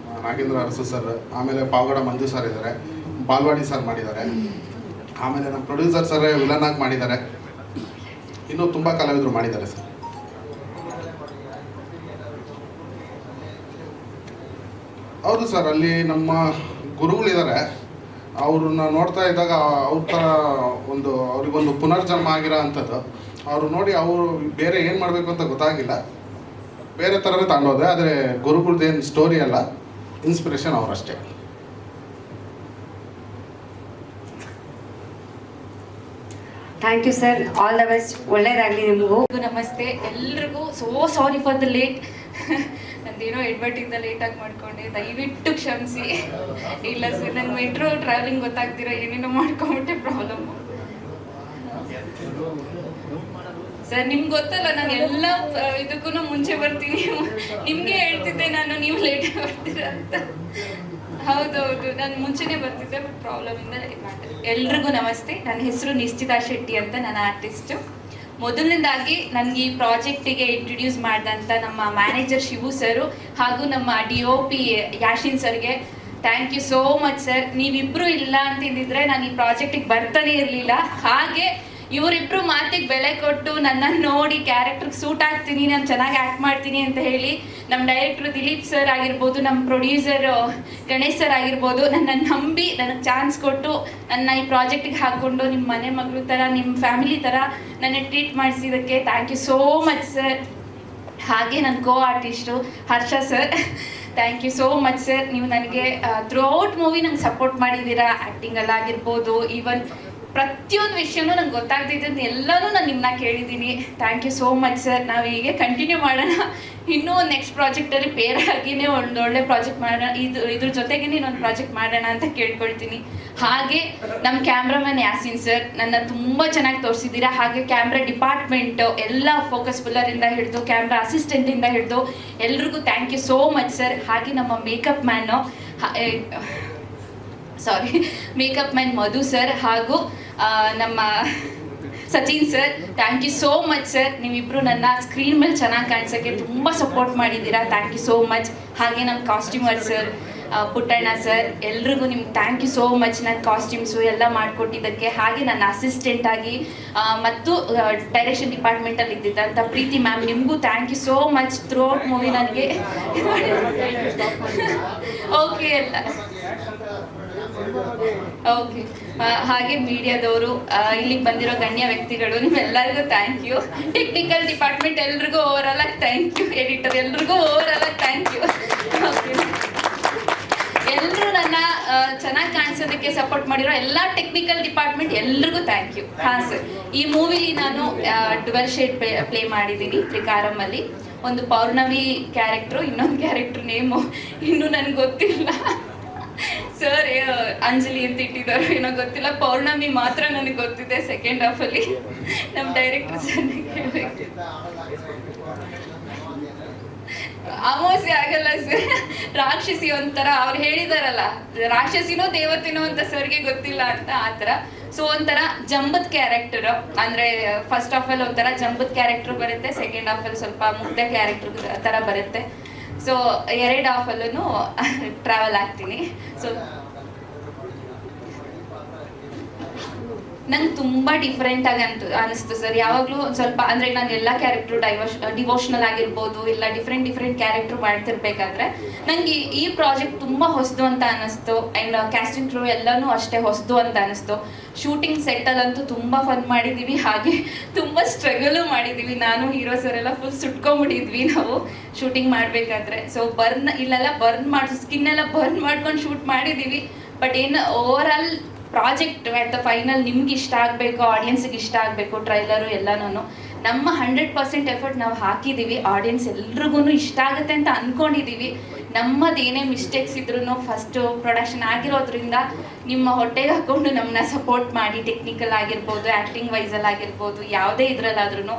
ನಾಗೇಂದ್ರ ಅರಸು ಸರ್, ಆಮೇಲೆ ಪಾವಗಡ ಮಂಜು ಸರ್ ಇದ್ದಾರೆ, ಬಾಲ್ವಾಡಿ ಸರ್ ಮಾಡಿದ್ದಾರೆ. ಆಮೇಲೆ ನಮ್ಮ ಪ್ರೊಡ್ಯೂಸರ್ ಸರ್ ವಿಲನ್ ಆಗಿ ಮಾಡಿದ್ದಾರೆ. ಇನ್ನೂ ತುಂಬ ಕಲಾವಿದರು ಮಾಡಿದ್ದಾರೆ ಸರ್. ಹೌದು ಸರ್, ಅಲ್ಲಿ ನಮ್ಮ ಗುರುಗಳಿದ್ದಾರೆ. ಅವ್ರನ್ನ ನೋಡ್ತಾ ಇದ್ದಾಗ ಅವ್ರ ಥರ ಅವ್ರಿಗೊಂದು ಪುನರ್ಜನ್ಮ ಆಗಿರೋ ಅಂಥದ್ದು. ಅವರು ನೋಡಿ ಅವರು ಬೇರೆ ಏನು ಮಾಡಬೇಕು ಅಂತ ಗೊತ್ತಾಗಿಲ್ಲ, ಬೇರೆ ಥರನೇ ತಗೊಂಡೋದೆ. ಆದರೆ ಗುರುಗಳದ್ದೇನು ಸ್ಟೋರಿ ಅಲ್ಲ, ಇನ್ಸ್ಪಿರೇಷನ್ ಅವರಷ್ಟೇ. Thank you sir, all the best, ಒಳ್ಳೇದಾಗಲಿ ನಿಮಗೂ. ನಮಸ್ತೆ ಎಲ್ರಿಗೂ. Sorry for the late. ನಂದೇನೋ ಎಡ್ವರ್ಟಿಂದ ಲೇಟಾಗಿ ಮಾಡ್ಕೊಂಡೆ, ದಯವಿಟ್ಟು ಕ್ಷಮಿಸಿ. ಇಲ್ಲ ಸರ್, ನಂಗೆ ಮೆಟ್ರೋ ಟ್ರಾವೆಲಿಂಗ್ ಗೊತ್ತಾಗ್ದಿರ ಏನೇನೋ ಮಾಡ್ಕೊಂಬಿಟ್ಟೆ ಪ್ರಾಬ್ಲಮ್ಮು. ಸರ್ ನಿಮ್ಗೆ ಗೊತ್ತಲ್ಲ, ನಾನು ಎಲ್ಲ ಇದಕ್ಕೂ ಮುಂಚೆ ಬರ್ತೀನಿ. ನಿಮಗೆ ಹೇಳ್ತಿದ್ದೆ ನಾನು, ನೀವು ಲೇಟಾಗಿ ಬರ್ತೀರಾ ಅಂತ. ಹೌದೌದು, ನಾನು ಮುಂಚೆನೇ ಬರ್ತಿದ್ದೆ, ಬಟ್ ಪ್ರಾಬ್ಲಮಿಂದ ಲೇಟ್ ಮಾಡ್ತೀನಿ. ಎಲ್ರಿಗೂ ನಮಸ್ತೆ. ನನ್ನ ಹೆಸರು ನಿಶ್ಚಿತಾ ಶೆಟ್ಟಿ ಅಂತ, ನಾನು ಆರ್ಟಿಸ್ಟು. ಮೊದಲನೇದಾಗಿ ನನಗೆ ಈ ಪ್ರಾಜೆಕ್ಟಿಗೆ ಇಂಟ್ರೊಡ್ಯೂಸ್ ಮಾಡಿದಂಥ ನಮ್ಮ ಮ್ಯಾನೇಜರ್ ಶಿವು ಸರು ಹಾಗೂ ನಮ್ಮ DOP ಯಾಶಿನ್ ಸರ್ಗೆ thank you so much sir. ನೀವಿಬ್ಬರು ಇಲ್ಲ ಅಂತಿದ್ದಿದ್ರೆ ನಾನು ಈ ಪ್ರಾಜೆಕ್ಟಿಗೆ ಬರ್ತಾನೆ ಇರಲಿಲ್ಲ. ಹಾಗೆ ಇವರಿಬ್ಬರು ಮಾತಿಗೆ ಬೆಲೆ ಕೊಟ್ಟು ನನ್ನನ್ನು ನೋಡಿ ಕ್ಯಾರೆಕ್ಟರ್ಗೆ ಸೂಟ್ ಆಗ್ತೀನಿ, ನಾನು ಚೆನ್ನಾಗಿ ಆ್ಯಕ್ಟ್ ಮಾಡ್ತೀನಿ ಅಂತ ಹೇಳಿ ನಮ್ಮ ಡೈರೆಕ್ಟ್ರು ದಿಲೀಪ್ ಸರ್ ಆಗಿರ್ಬೋದು, ನಮ್ಮ ಪ್ರೊಡ್ಯೂಸರ್ ಗಣೇಶ್ ಸರ್ ಆಗಿರ್ಬೋದು, ನನ್ನನ್ನು ನಂಬಿ ನನಗೆ ಚಾನ್ಸ್ ಕೊಟ್ಟು ನನ್ನ ಈ ಪ್ರಾಜೆಕ್ಟಿಗೆ ಹಾಕ್ಕೊಂಡು ನಿಮ್ಮ ಮನೆ ಮಗಳು ಥರ, ನಿಮ್ಮ ಫ್ಯಾಮಿಲಿ ಥರ ನನ್ನ ಟ್ರೀಟ್ ಮಾಡಿಸಿದ್ದಕ್ಕೆ thank you so much sir. ಹಾಗೆ ನನ್ನ co artist Harsha sir, thank you so much sir. ನೀವು ನನಗೆ ಥ್ರೂ ಔಟ್ ಮೂವಿ ನಂಗೆ ಸಪೋರ್ಟ್ ಮಾಡಿದ್ದೀರಾ, ಆ್ಯಕ್ಟಿಂಗಲ್ಲಾಗಿರ್ಬೋದು, ಈವನ್ ಪ್ರತಿಯೊಂದು ವಿಷಯನೂ ನಂಗೆ ಗೊತ್ತಾಗ್ತಿದ್ದು ಎಲ್ಲನೂ ನಾನು ನಿಮ್ಮನ್ನ ಕೇಳಿದ್ದೀನಿ. Thank you so much sir. ನಾವು ಹೀಗೆ ಕಂಟಿನ್ಯೂ ಮಾಡೋಣ. ಇನ್ನೂ ಒಂದು ನೆಕ್ಸ್ಟ್ ಪ್ರಾಜೆಕ್ಟಲ್ಲಿ ಪೇರ್ ಆಗಿನೇ ಒಂದು ಒಳ್ಳೆ ಪ್ರಾಜೆಕ್ಟ್ ಮಾಡೋಣ, ಇದ್ರ ಜೊತೆಗೇ ಇನ್ನೊಂದು ಪ್ರಾಜೆಕ್ಟ್ ಮಾಡೋಣ ಅಂತ ಕೇಳ್ಕೊಳ್ತೀನಿ. ಹಾಗೆ ನಮ್ಮ ಕ್ಯಾಮ್ರಾಮನ್ ಯಾಸಿನ್ ಸರ್, ನನ್ನ ತುಂಬ ಚೆನ್ನಾಗಿ ತೋರಿಸಿದ್ದೀರಾ. ಹಾಗೆ ಕ್ಯಾಮ್ರಾ ಡಿಪಾರ್ಟ್ಮೆಂಟು ಎಲ್ಲ ಫೋಕಸ್ ಫುಲ್ಲರಿಂದ ಹಿಡಿದು ಕ್ಯಾಮ್ರಾ ಅಸಿಸ್ಟೆಂಟಿಂದ ಹಿಡಿದು ಎಲ್ರಿಗೂ thank you so much sir. ಹಾಗೆ ನಮ್ಮ makeup man makeup man Madhu sir ಹಾಗೂ ನಮ್ಮ Sachin sir, thank you so much sir. ನೀವಿಬ್ಬರು ನನ್ನ ಸ್ಕ್ರೀನ್ ಮೇಲೆ ಚೆನ್ನಾಗಿ ಕಾಣಿಸೋಕ್ಕೆ ತುಂಬ ಸಪೋರ್ಟ್ ಮಾಡಿದ್ದೀರಾ, ಥ್ಯಾಂಕ್ ಯು ಸೋ ಮಚ್. ಹಾಗೆ ನಮ್ಮ ಕಾಸ್ಟ್ಯೂಮರ್ ಸರ್ ಪುಟ್ಟಣ್ಣ ಸರ್, ಎಲ್ರಿಗೂ ನಿಮ್ಗೆ ಥ್ಯಾಂಕ್ ಯು ಸೋ ಮಚ್. ನನ್ನ ಕಾಸ್ಟ್ಯೂಮ್ಸು ಎಲ್ಲ ಮಾಡಿಕೊಟ್ಟಿದ್ದಕ್ಕೆ. ಹಾಗೆ ನನ್ನ ಅಸಿಸ್ಟೆಂಟ್ ಆಗಿ ಮತ್ತು ಡೈರೆಕ್ಷನ್ ಡಿಪಾರ್ಟ್ಮೆಂಟಲ್ಲಿ ಇದ್ದಿದ್ದಂಥ ಪ್ರೀತಿ ಮ್ಯಾಮ್, ನಿಮಗೂ thank you so much. Throughout movie ನನಗೆ ಓಕೆ ಎಲ್ಲ ಓಕೆ. ಹಾಗೆ ಮೀಡಿಯಾದವರು, ಇಲ್ಲಿಗೆ ಬಂದಿರೋ ಗಣ್ಯ ವ್ಯಕ್ತಿಗಳು, ನಿಮ್ಮೆಲ್ಲರಿಗೂ ಥ್ಯಾಂಕ್ ಯು. ಟೆಕ್ನಿಕಲ್ ಡಿಪಾರ್ಟ್ಮೆಂಟ್ ಎಲ್ರಿಗೂ ಓವರಾಲ್ ಆಗಿ ಥ್ಯಾಂಕ್ ಯು. ಎಡಿಟರ್ ಎಲ್ರಿಗೂ ಓವರಾಲ್ ಆಗಿ ಥ್ಯಾಂಕ್ ಯು. ಓಕೆ, ಎಲ್ಲರೂ ನನ್ನ ಚೆನ್ನಾಗಿ ಕಾಣಿಸೋದಕ್ಕೆ ಸಪೋರ್ಟ್ ಮಾಡಿರೋ ಎಲ್ಲ ಟೆಕ್ನಿಕಲ್ ಡಿಪಾರ್ಟ್ಮೆಂಟ್ ಎಲ್ರಿಗೂ ಥ್ಯಾಂಕ್ ಯು. ಹಾಂ ಸರ್, ಈ ಮೂವಿಲಿ ನಾನು 12 ಶೇಡ್ ಪ್ಲೇ ಮಾಡಿದ್ದೀನಿ ತ್ರಿಕಾರಮಲ್ಲಿ. ಒಂದು ಪೌರ್ಣಮಿ ಕ್ಯಾರೆಕ್ಟ್ರು, ಇನ್ನೊಂದು ಕ್ಯಾರೆಕ್ಟ್ರ್ ನೇಮು ಇನ್ನೂ ನನಗೆ ಗೊತ್ತಿಲ್ಲ ಸರ್. ಅಂಜಲಿ ಅಂತ ಇಟ್ಟಿದ್ದಾರೆ, ಏನೋ ಗೊತ್ತಿಲ್ಲ. ಪೌರ್ಣಮಿ ಮಾತ್ರ ನನಗೆ ಗೊತ್ತಿದೆ. ಸೆಕೆಂಡ್ ಹಾಫಲ್ಲಿ ನಮ್ಮ ಡೈರೆಕ್ಟರ್ ಸರ್ ಕೇಳಬೇಕು. ಅಮಾವಾಸ್ಯೆ ಆಗಲ್ಲ ಸರ್, ರಾಕ್ಷಸಿ ಒಂಥರ ಅವ್ರು ಹೇಳಿದಾರಲ್ಲ, ರಾಕ್ಷಸಿನೋ ದೇವತೆನೋ ಅಂತ ಸರ್ಗೆ ಗೊತ್ತಿಲ್ಲ ಅಂತ, ಆ ಥರ. ಸೊ ಒಂಥರ ಜಂಬದ್ ಕ್ಯಾರೆಕ್ಟರ್, ಅಂದರೆ ಫಸ್ಟ್ ಹಾಫಲ್ಲಿ ಒಂಥರ ಜಂಬದ್ ಕ್ಯಾರೆಕ್ಟರ್ ಬರುತ್ತೆ, ಸೆಕೆಂಡ್ ಹಾಫಲ್ಲಿ ಸ್ವಲ್ಪ ಮುಗ್ಧ ಕ್ಯಾರೆಕ್ಟರ್ ಥರ ಬರುತ್ತೆ. ಸೊ 2 ಹಾಫಲ್ಲೂ ಟ್ರಾವೆಲ್ ಆಗ್ತೀನಿ. ಸೊ ನಂಗೆ ತುಂಬ ಡಿಫ್ರೆಂಟಾಗಿ ಅನಿಸ್ತು ಸರ್. ಯಾವಾಗಲೂ ಸ್ವಲ್ಪ ಅಂದರೆ ನಾನು ಎಲ್ಲ ಕ್ಯಾರೆಕ್ಟ್ರು ಡಿವೋಷ್ನಲ್ ಆಗಿರ್ಬೋದು, ಇಲ್ಲ ಡಿಫ್ರೆಂಟ್ ಕ್ಯಾರೆಕ್ಟ್ರು ಮಾಡ್ತಿರ್ಬೇಕಾದ್ರೆ ನನಗೆ ಈ ಪ್ರಾಜೆಕ್ಟ್ ತುಂಬ ಹೊಸದು ಅಂತ ಅನ್ನಿಸ್ತು. ಆ್ಯಂಡ್ ಕ್ಯಾಸ್ಟಿಂಗ್ ಕ್ರೂ ಎಲ್ಲನೂ ಅಷ್ಟೇ ಹೊಸದು ಅಂತ ಅನ್ನಿಸ್ತು. ಶೂಟಿಂಗ್ ಸೆಟ್ಟಲ್ಲಂತೂ ತುಂಬ ಫನ್ ಮಾಡಿದ್ದೀವಿ, ಹಾಗೆ ತುಂಬ ಸ್ಟ್ರಗಲು ಮಾಡಿದ್ದೀವಿ. ನಾನು ಹೀರೋ ಸರ್ ಎಲ್ಲ ಫುಲ್ ಸುಟ್ಕೊಂಡ್ಬಿಟ್ಟಿದ್ವಿ ನಾವು ಶೂಟಿಂಗ್ ಮಾಡಬೇಕಾದ್ರೆ. ಸೊ ಇಲ್ಲೆಲ್ಲ ಬರ್ನ್ ಮಾಡಿ ಸ್ಕಿನ್ನೆಲ್ಲ ಬರ್ನ್ ಮಾಡ್ಕೊಂಡು ಶೂಟ್ ಮಾಡಿದ್ದೀವಿ. ಬಟ್ ಏನು overall project at the final ನಿಮ್ಗೆ ಇಷ್ಟ ಆಗಬೇಕು, ಆಡಿಯನ್ಸಿಗೆ ಇಷ್ಟ ಆಗಬೇಕು, ಟ್ರೈಲರು ಎಲ್ಲನೂ ನಮ್ಮ 100% ಎಫರ್ಟ್ ನಾವು ಹಾಕಿದ್ದೀವಿ. ಆಡಿಯನ್ಸ್ ಎಲ್ರಿಗೂ ಇಷ್ಟ ಆಗುತ್ತೆ ಅಂತ ಅಂದ್ಕೊಂಡಿದ್ದೀವಿ. ನಮ್ಮದೇನೇ ಮಿಸ್ಟೇಕ್ಸ್ ಇದ್ರೂ ಫಸ್ಟು ಪ್ರೊಡಕ್ಷನ್ ಆಗಿರೋದ್ರಿಂದ ನಿಮ್ಮ ಹೊಟ್ಟೆಗೆ ಹಾಕ್ಕೊಂಡು ನಮ್ಮನ್ನ ಸಪೋರ್ಟ್ ಮಾಡಿ, ಟೆಕ್ನಿಕಲ್ ಆಗಿರ್ಬೋದು, ಆ್ಯಕ್ಟಿಂಗ್ ವೈಸಲ್ಲಿ ಆಗಿರ್ಬೋದು, ಯಾವುದೇ ಇದರಲ್ಲಾದ್ರೂ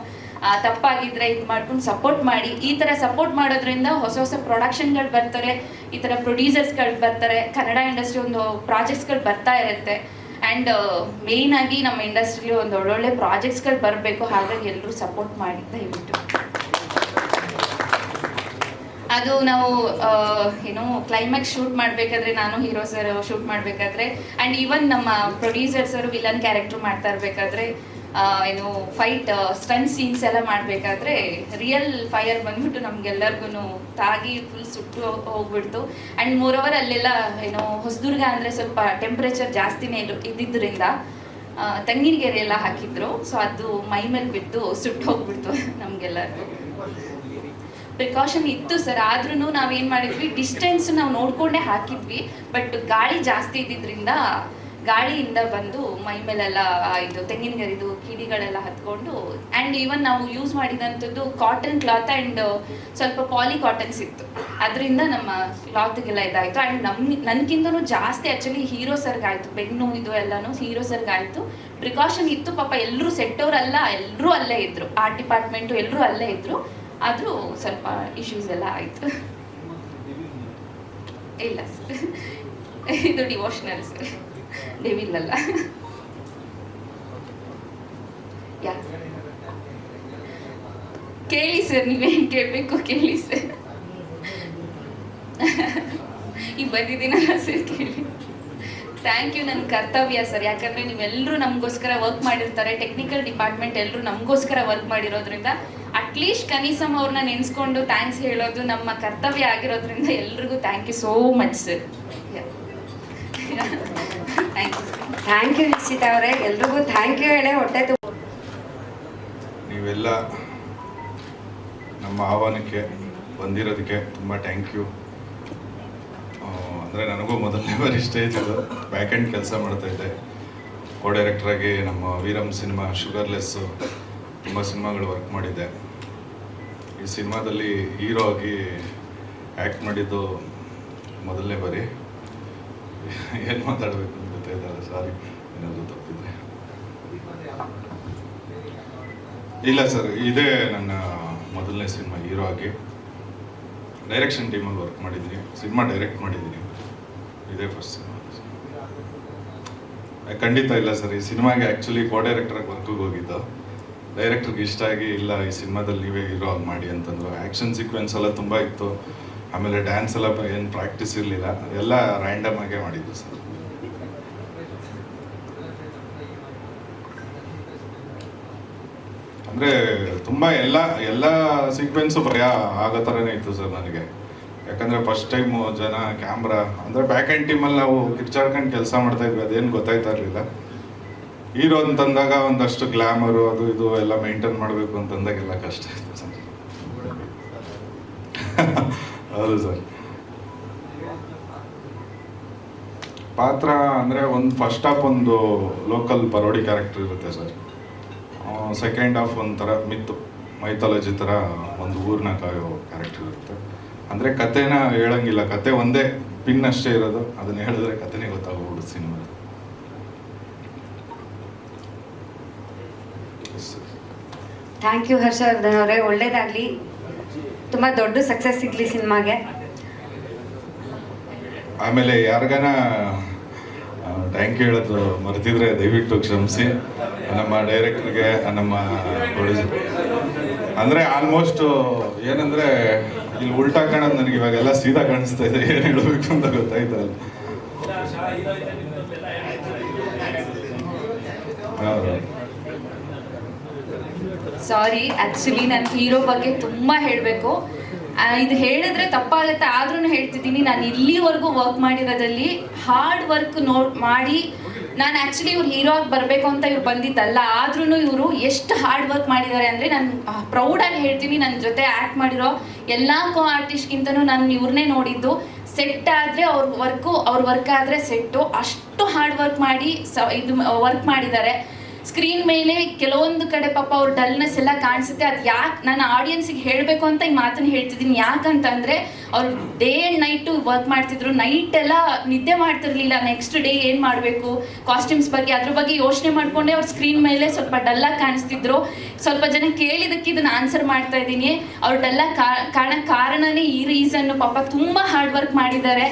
ತಪ್ಪಾಗಿದ್ದರೆ ಇದು ಮಾಡ್ಕೊಂಡು ಸಪೋರ್ಟ್ ಮಾಡಿ. ಈ ಥರ ಸಪೋರ್ಟ್ ಮಾಡೋದ್ರಿಂದ ಹೊಸ ಪ್ರೊಡಕ್ಷನ್ಗಳು ಬರ್ತಾರೆ, ಈ ಥರ ಪ್ರೊಡ್ಯೂಸರ್ಸ್ಗಳು ಬರ್ತಾರೆ, ಕನ್ನಡ ಇಂಡಸ್ಟ್ರಿ ಒಂದು ಪ್ರಾಜೆಕ್ಟ್ಸ್ಗಳು ಬರ್ತಾ ಇರುತ್ತೆ. ಆ್ಯಂಡ್ ಮೇಯ್ನಾಗಿ ನಮ್ಮ ಇಂಡಸ್ಟ್ರಿಲಿ ಒಂದು ಒಳ್ಳೊಳ್ಳೆ ಪ್ರಾಜೆಕ್ಟ್ಸ್ಗಳು ಬರಬೇಕು. ಹಾಗಾಗಿ ಎಲ್ಲರೂ ಸಪೋರ್ಟ್ ಮಾಡಿ ದಯವಿಟ್ಟು. ಅದು ನಾವು ಏನು ಕ್ಲೈಮ್ಯಾಕ್ಸ್ ಶೂಟ್ ಮಾಡಬೇಕಾದ್ರೆ, ನಾನು ಹೀರೋ ಸರ್ ಶೂಟ್ ಮಾಡಬೇಕಾದ್ರೆ, ಆ್ಯಂಡ್ ಈವನ್ ನಮ್ಮ ಪ್ರೊಡ್ಯೂಸರ್ ಸರ್ ವಿಲನ್ ಕ್ಯಾರೆಕ್ಟರ್ ಮಾಡ್ತಾ ಇರಬೇಕಾದ್ರೆ, ಏನು ಫೈಟ್ ಸ್ಟಂಟ್ ಸೀನ್ಸ್ ಎಲ್ಲ ಮಾಡಬೇಕಾದ್ರೆ ರಿಯಲ್ ಫೈರ್ ಬಂದ್ಬಿಟ್ಟು ನಮಗೆಲ್ಲರಿಗೂ ತಾಗಿ ಫುಲ್ ಸುಟ್ಟು ಹೋಗ್ಬಿಡ್ತು. ಆ್ಯಂಡ್ ಮೋರೋವರ್ ಅಲ್ಲೆಲ್ಲ ಏನು ಹೊಸದುರ್ಗ ಅಂದರೆ ಸ್ವಲ್ಪ ಟೆಂಪ್ರೇಚರ್ ಜಾಸ್ತಿನೇ ಇದ್ದಿದ್ದರಿಂದ ತೆಂಗಿನಗೆರೆ ಎಲ್ಲ ಹಾಕಿದ್ರು. ಸೊ ಅದು ಮೈ ಮೇಲೆ ಬಿದ್ದು ಸುಟ್ಟು ಹೋಗ್ಬಿಡ್ತು ನಮಗೆಲ್ಲರಿಗೂ. ಪ್ರಿಕಾಷನ್ ಇತ್ತು ಸರ್, ಆದ್ರೂ ನಾವೇನು ಮಾಡಿದ್ವಿ, ಡಿಸ್ಟೆನ್ಸ್ ನಾವು ನೋಡಿಕೊಂಡೇ ಹಾಕಿದ್ವಿ. ಬಟ್ ಗಾಳಿ ಜಾಸ್ತಿ ಇದ್ದಿದ್ದರಿಂದ ಗಾಳಿಯಿಂದ ಬಂದು ಮೈ ಮೇಲೆಲ್ಲ ಇದು ತೆಂಗಿನ ಗರಿದು ಕಿಡಿಗಳೆಲ್ಲ ಹತ್ಕೊಂಡು ಆ್ಯಂಡ್ ಈವನ್ ನಾವು ಯೂಸ್ ಮಾಡಿದಂಥದ್ದು ಕಾಟನ್ ಕ್ಲಾತ್ ಆ್ಯಂಡ್ ಸ್ವಲ್ಪ ಪಾಲಿ ಕಾಟನ್ಸ್ ಇತ್ತು, ಅದರಿಂದ ನಮ್ಮ ಕ್ಲಾತ್ಗೆಲ್ಲ ಇದಾಯಿತು. ಆ್ಯಂಡ್ ನನಗಿಂತನೂ ಜಾಸ್ತಿ ಆ್ಯಕ್ಚುಲಿ ಹೀರೋ ಸರ್ಗಾಯಿತು, ಬೆನ್ನು ಇದು ಎಲ್ಲನೂ ಹೀರೋ ಸರ್ಗಾಯಿತು. ಪ್ರಿಕಾಷನ್ ಇತ್ತು, ಪಾಪ ಎಲ್ಲರೂ ಸೆಟ್ಟವರಲ್ಲ, ಎಲ್ಲರೂ ಅಲ್ಲೇ ಇದ್ದರು, ಆರ್ಟ್ ಡಿಪಾರ್ಟ್ಮೆಂಟು ಎಲ್ಲರೂ ಅಲ್ಲೇ ಇದ್ದರು, ಆದರೂ ಸ್ವಲ್ಪ ಇಶ್ಯೂಸ್ ಎಲ್ಲ ಆಯಿತು. ಇಲ್ಲ ಸರ್, ಇದು ಡಿವೋಷನಲ್ ಸರ್, ಡೆವಿಲ್ ಅಲ್ಲ. ಯಾ ಕೇಳಿ ಸರ್, ನೀವೇನು ಕೇಳಬೇಕು ಕೇಳಿ ಸರ್. ಈಗ ಬಂದಿದ್ದೀನಲ್ಲ ಸರ್, ಕೇಳಿ. ಥ್ಯಾಂಕ್ ಯು, ನನ್ನ ಕರ್ತವ್ಯ ಸರ್, ಯಾಕಂದರೆ ನೀವೆಲ್ಲರೂ ನಮಗೋಸ್ಕರ ವರ್ಕ್ ಮಾಡಿರ್ತಾರೆ, ಟೆಕ್ನಿಕಲ್ ಡಿಪಾರ್ಟ್ಮೆಂಟ್ ಎಲ್ಲರೂ ನಮಗೋಸ್ಕರ ವರ್ಕ್ ಮಾಡಿರೋದ್ರಿಂದ ಅಟ್ಲೀಸ್ಟ್ ಕನೀಸಮ್ ಅವ್ರನ್ನ ನೆನೆಸ್ಕೊಂಡು ಥ್ಯಾಂಕ್ಸ್ ಹೇಳೋದು ನಮ್ಮ ಕರ್ತವ್ಯ ಆಗಿರೋದ್ರಿಂದ ಎಲ್ರಿಗೂ thank you so much sir. Thank you sir. Thank you Nishchitha ಅವರೇ, ಎಲ್ರಿಗೂ ಥ್ಯಾಂಕ್ ಯು ಹೇಳಿ ಹೊಟ್ಟೆ ನೀವೆಲ್ಲ ನಮ್ಮ ಆಹ್ವಾನಕ್ಕೆ ಬಂದಿರೋದಕ್ಕೆ ತುಂಬ ಥ್ಯಾಂಕ್ ಯು. ಅಂದರೆ ನನಗೂ ಮೊದಲನೇ ಬಾರಿ ಸ್ಟೇಜ್ ಅದು ಬ್ಯಾಕ್ ಎಂಡ್ ಕೆಲಸ ಮಾಡ್ತಾಯಿದ್ದೆ. ಕೋ ಡೈರೆಕ್ಟ್ರಾಗಿ ನಮ್ಮ ವೀರಮ್ ಸಿನಿಮಾ, ಶುಗರ್ಲೆಸ್ಸು, ತುಂಬ ಸಿನಿಮಾಗಳು ವರ್ಕ್ ಮಾಡಿದ್ದೆ. ಈ ಸಿನಿಮಾದಲ್ಲಿ ಹೀರೋ ಆಗಿ ಆ್ಯಕ್ಟ್ ಮಾಡಿದ್ದು ಮೊದಲನೇ ಬಾರಿ. ಏನು ಮಾತಾಡಬೇಕು ಅಂತ ಗೊತ್ತಾಯ್ತಲ್ಲ, ಸಾರಿ ಏನಾದರೂ ತಪ್ಪಿದ್ರೆ. ಇಲ್ಲ ಸರ್, ಇದೇ ನನ್ನ ಮೊದಲನೇ ಸಿನಿಮಾ ಹೀರೋ ಆಗಿ. ಡೈರೆಕ್ಷನ್ ಟೀಮಲ್ಲಿ ವರ್ಕ್ ಮಾಡಿದ್ದೀನಿ, ಸಿನಿಮಾ ಡೈರೆಕ್ಟ್ ಮಾಡಿದ್ದೀನಿ, ಇದೇ ಫಸ್ಟ್ ಸಿನಿಮಾ. ಖಂಡಿತ ಇಲ್ಲ ಸರ್, ಈ ಸಿನಿಮಾಗೆ ಆ್ಯಕ್ಚುಲಿ ಕೋ ಡೈರೆಕ್ಟ್ರಾಗಿ ವರ್ಕಿಗೆ ಹೋಗಿದ್ದು. ಡೈರೆಕ್ಟ್ರಿಗೆ ಇಷ್ಟ ಆಗಿ, ಇಲ್ಲ ಈ ಸಿನಿಮಾದಲ್ಲಿ ನೀವೇ ಹೀರೋ ಆಗಿ ಮಾಡಿ ಅಂತಂದ್ರು. ಆ್ಯಕ್ಷನ್ ಸೀಕ್ವೆನ್ಸ್ ಎಲ್ಲ ತುಂಬ ಇತ್ತು, ಆಮೇಲೆ ಡ್ಯಾನ್ಸ್ ಎಲ್ಲ ಏನು ಪ್ರಾಕ್ಟೀಸ್ ಇರಲಿಲ್ಲ, ಎಲ್ಲ ರ್ಯಾಂಡಮ್ ಆಗೇ ಮಾಡಿದ್ದು ಸರ್. ಅಂದರೆ ತುಂಬ ಎಲ್ಲ ಸೀಕ್ವೆನ್ಸು ಭಯ ಆಗೋ ಥರನೇ ಇತ್ತು ಸರ್ ನನಗೆ. ಯಾಕಂದರೆ ಫಸ್ಟ್ ಟೈಮು ಜನ ಕ್ಯಾಮ್ರಾ, ಅಂದರೆ ಬ್ಯಾಕ್ ಆ್ಯಂಡ್ ಟೀಮಲ್ಲಿ ನಾವು ಕಿರ್ಚಾಡ್ಕೊಂಡು ಕೆಲಸ ಮಾಡ್ತಾಯಿದ್ವಿ, ಅದೇನು ಗೊತ್ತಾಯ್ತಾ ಇರಲಿಲ್ಲ. ಹೀರೋ ಅಂತಂದಾಗ ಒಂದಷ್ಟು ಗ್ಲಾಮರು ಅದು ಇದು ಎಲ್ಲ ಮೇಂಟೈನ್ ಮಾಡಬೇಕು ಅಂತಂದಾಗೆಲ್ಲ ಕಷ್ಟ ಇತ್ತು ಸರ್. ಹೌದು ಸರ್. ಪಾತ್ರ ಅಂದರೆ ಒಂದು ಫಸ್ಟ್ ಹಾಫ್ ಒಂದು ಲೋಕಲ್ ಪರೋಡಿ ಕ್ಯಾರೆಕ್ಟರ್ ಇರುತ್ತೆ ಸರ್. ಸೆಕೆಂಡ್ ಹಾಫ್ ಒಂಥರ ಮೈಥಾಲಜಿ ಥರ ಒಂದು ಊರಿನ ಕಾಯೋ ಕ್ಯಾರೆಕ್ಟರ್ ಇರುತ್ತೆ. ಅಂದರೆ ಕಥೆನ ಹೇಳಂಗಿಲ್ಲ, ಕತೆ ಒಂದೇ ಪಿನ್ ಅಷ್ಟೇ ಇರೋದು, ಅದನ್ನ ಹೇಳಿದ್ರೆ ಕಥೆನೇ ಗೊತ್ತಾಗೋಗ್ಬಿಡುತ್ತೆ ಸಿನಿಮಾ. ಥ್ಯಾಂಕ್ ಯು ಹರ್ಷವರ್ಧನ್ ಅವರೇ, ಒಳ್ಳೇದಾಗಲಿ, ತುಂಬ ದೊಡ್ಡ ಸಕ್ಸಸ್ ಸಿಗಲಿ ಸಿನಿಮಾಗೆ. ಆಮೇಲೆ ಯಾರಿಗಾನ ಥ್ಯಾಂಕ್ ಯು ಹೇಳೋದು ಮರೆತಿದ್ರೆ ದಯವಿಟ್ಟು ಕ್ಷಮಿಸಿ. ನಮ್ಮ ಡೈರೆಕ್ಟ್ರಿಗೆ, ನಮ್ಮ ಪ್ರೊಡ್ಯೂಸರ್, ಅಂದರೆ ಆಲ್ಮೋಸ್ಟ್ ಏನಂದರೆ ಇಲ್ಲಿ ಉಲ್ಟಾ ಕಾಣೋದು ನನಗೆ ಇವಾಗೆಲ್ಲ ಸೀದಾ ಕಾಣಿಸ್ತಾ ಇದೆ, ಏನು ಹೇಳಬೇಕು ಅಂತ ಗೊತ್ತಾಯ್ತಲ್ಲ. ಸಾರಿ, ಆ್ಯಕ್ಚುಲಿ ನಾನು ಹೀರೋ ಬಗ್ಗೆ ತುಂಬ ಹೇಳಬೇಕು. ಇದು ಹೇಳಿದ್ರೆ ತಪ್ಪಾಗುತ್ತೆ, ಆದ್ರೂ ಹೇಳ್ತಿದ್ದೀನಿ. ನಾನು ಇಲ್ಲಿವರೆಗೂ ವರ್ಕ್ ಮಾಡಿರೋದ್ರಲ್ಲಿ ಹಾರ್ಡ್ ವರ್ಕ್ ಮಾಡಿ, ನಾನು ಆ್ಯಕ್ಚುಲಿ ಇವ್ರು ಹೀರೋ ಆಗಿ ಬರಬೇಕು ಅಂತ ಇವ್ರು ಬಂದಿದ್ದಲ್ಲ, ಆದ್ರೂ ಇವರು ಎಷ್ಟು ಹಾರ್ಡ್ ವರ್ಕ್ ಮಾಡಿದ್ದಾರೆ ಅಂದರೆ ನಾನು ಪ್ರೌಡಾಗಿ ಹೇಳ್ತೀನಿ. ನನ್ನ ಜೊತೆ ಆ್ಯಕ್ಟ್ ಮಾಡಿರೋ ಎಲ್ಲ ಕೋ ಆರ್ಟಿಸ್ಟ್ಗಿಂತನೂ ನಾನು ಇವ್ರನ್ನೇ ನೋಡಿದ್ದು. ಸೆಟ್ ಆದರೆ ಅವ್ರ ವರ್ಕ್ ಆದರೆ ಸೆಟ್ಟು, ಅಷ್ಟು ಹಾರ್ಡ್ ವರ್ಕ್ ಮಾಡಿ ಇದು ವರ್ಕ್ ಮಾಡಿದ್ದಾರೆ. ಸ್ಕ್ರೀನ್ ಮೇಲೆ ಕೆಲವೊಂದು ಕಡೆ ಪಾಪ ಅವ್ರ ಡಲ್ನೆಸ್ ಎಲ್ಲ ಕಾಣಿಸುತ್ತೆ. ಅದು ಯಾಕೆ ನಾನು ಆಡಿಯನ್ಸಿಗೆ ಹೇಳಬೇಕು ಅಂತ ಈ ಮಾತನ್ನು ಹೇಳ್ತಿದ್ದೀನಿ. ಯಾಕಂತಂದರೆ ಅವ್ರು ಡೇ ಆ್ಯಂಡ್ ನೈಟು ವರ್ಕ್ ಮಾಡ್ತಿದ್ರು, ನೈಟ್ ಎಲ್ಲ ನಿದ್ದೆ ಮಾಡ್ತಿರ್ಲಿಲ್ಲ. ನೆಕ್ಸ್ಟ್ ಡೇ ಏನು ಮಾಡಬೇಕು, ಕಾಸ್ಟ್ಯೂಮ್ಸ್ ಬಗ್ಗೆ ಅದ್ರ ಬಗ್ಗೆ ಯೋಚನೆ ಮಾಡಿಕೊಂಡೇ ಅವ್ರು ಸ್ಕ್ರೀನ್ ಮೇಲೆ ಸ್ವಲ್ಪ ಡಲ್ಲಾಗಿ ಕಾಣಿಸ್ತಿದ್ರು. ಸ್ವಲ್ಪ ಜನ ಕೇಳಿದ್ದಕ್ಕೆ ಇದನ್ನು ಆನ್ಸರ್ ಮಾಡ್ತಾ ಇದ್ದೀನಿ. ಅವ್ರು ಡಲ್ಲಾಗಿ ಕಾರಣಕ್ಕೆ ಕಾರಣನೇ ಈ ರೀಸನ್ನು. ಪಾಪ ತುಂಬ ಹಾರ್ಡ್ ವರ್ಕ್ ಮಾಡಿದ್ದಾರೆ.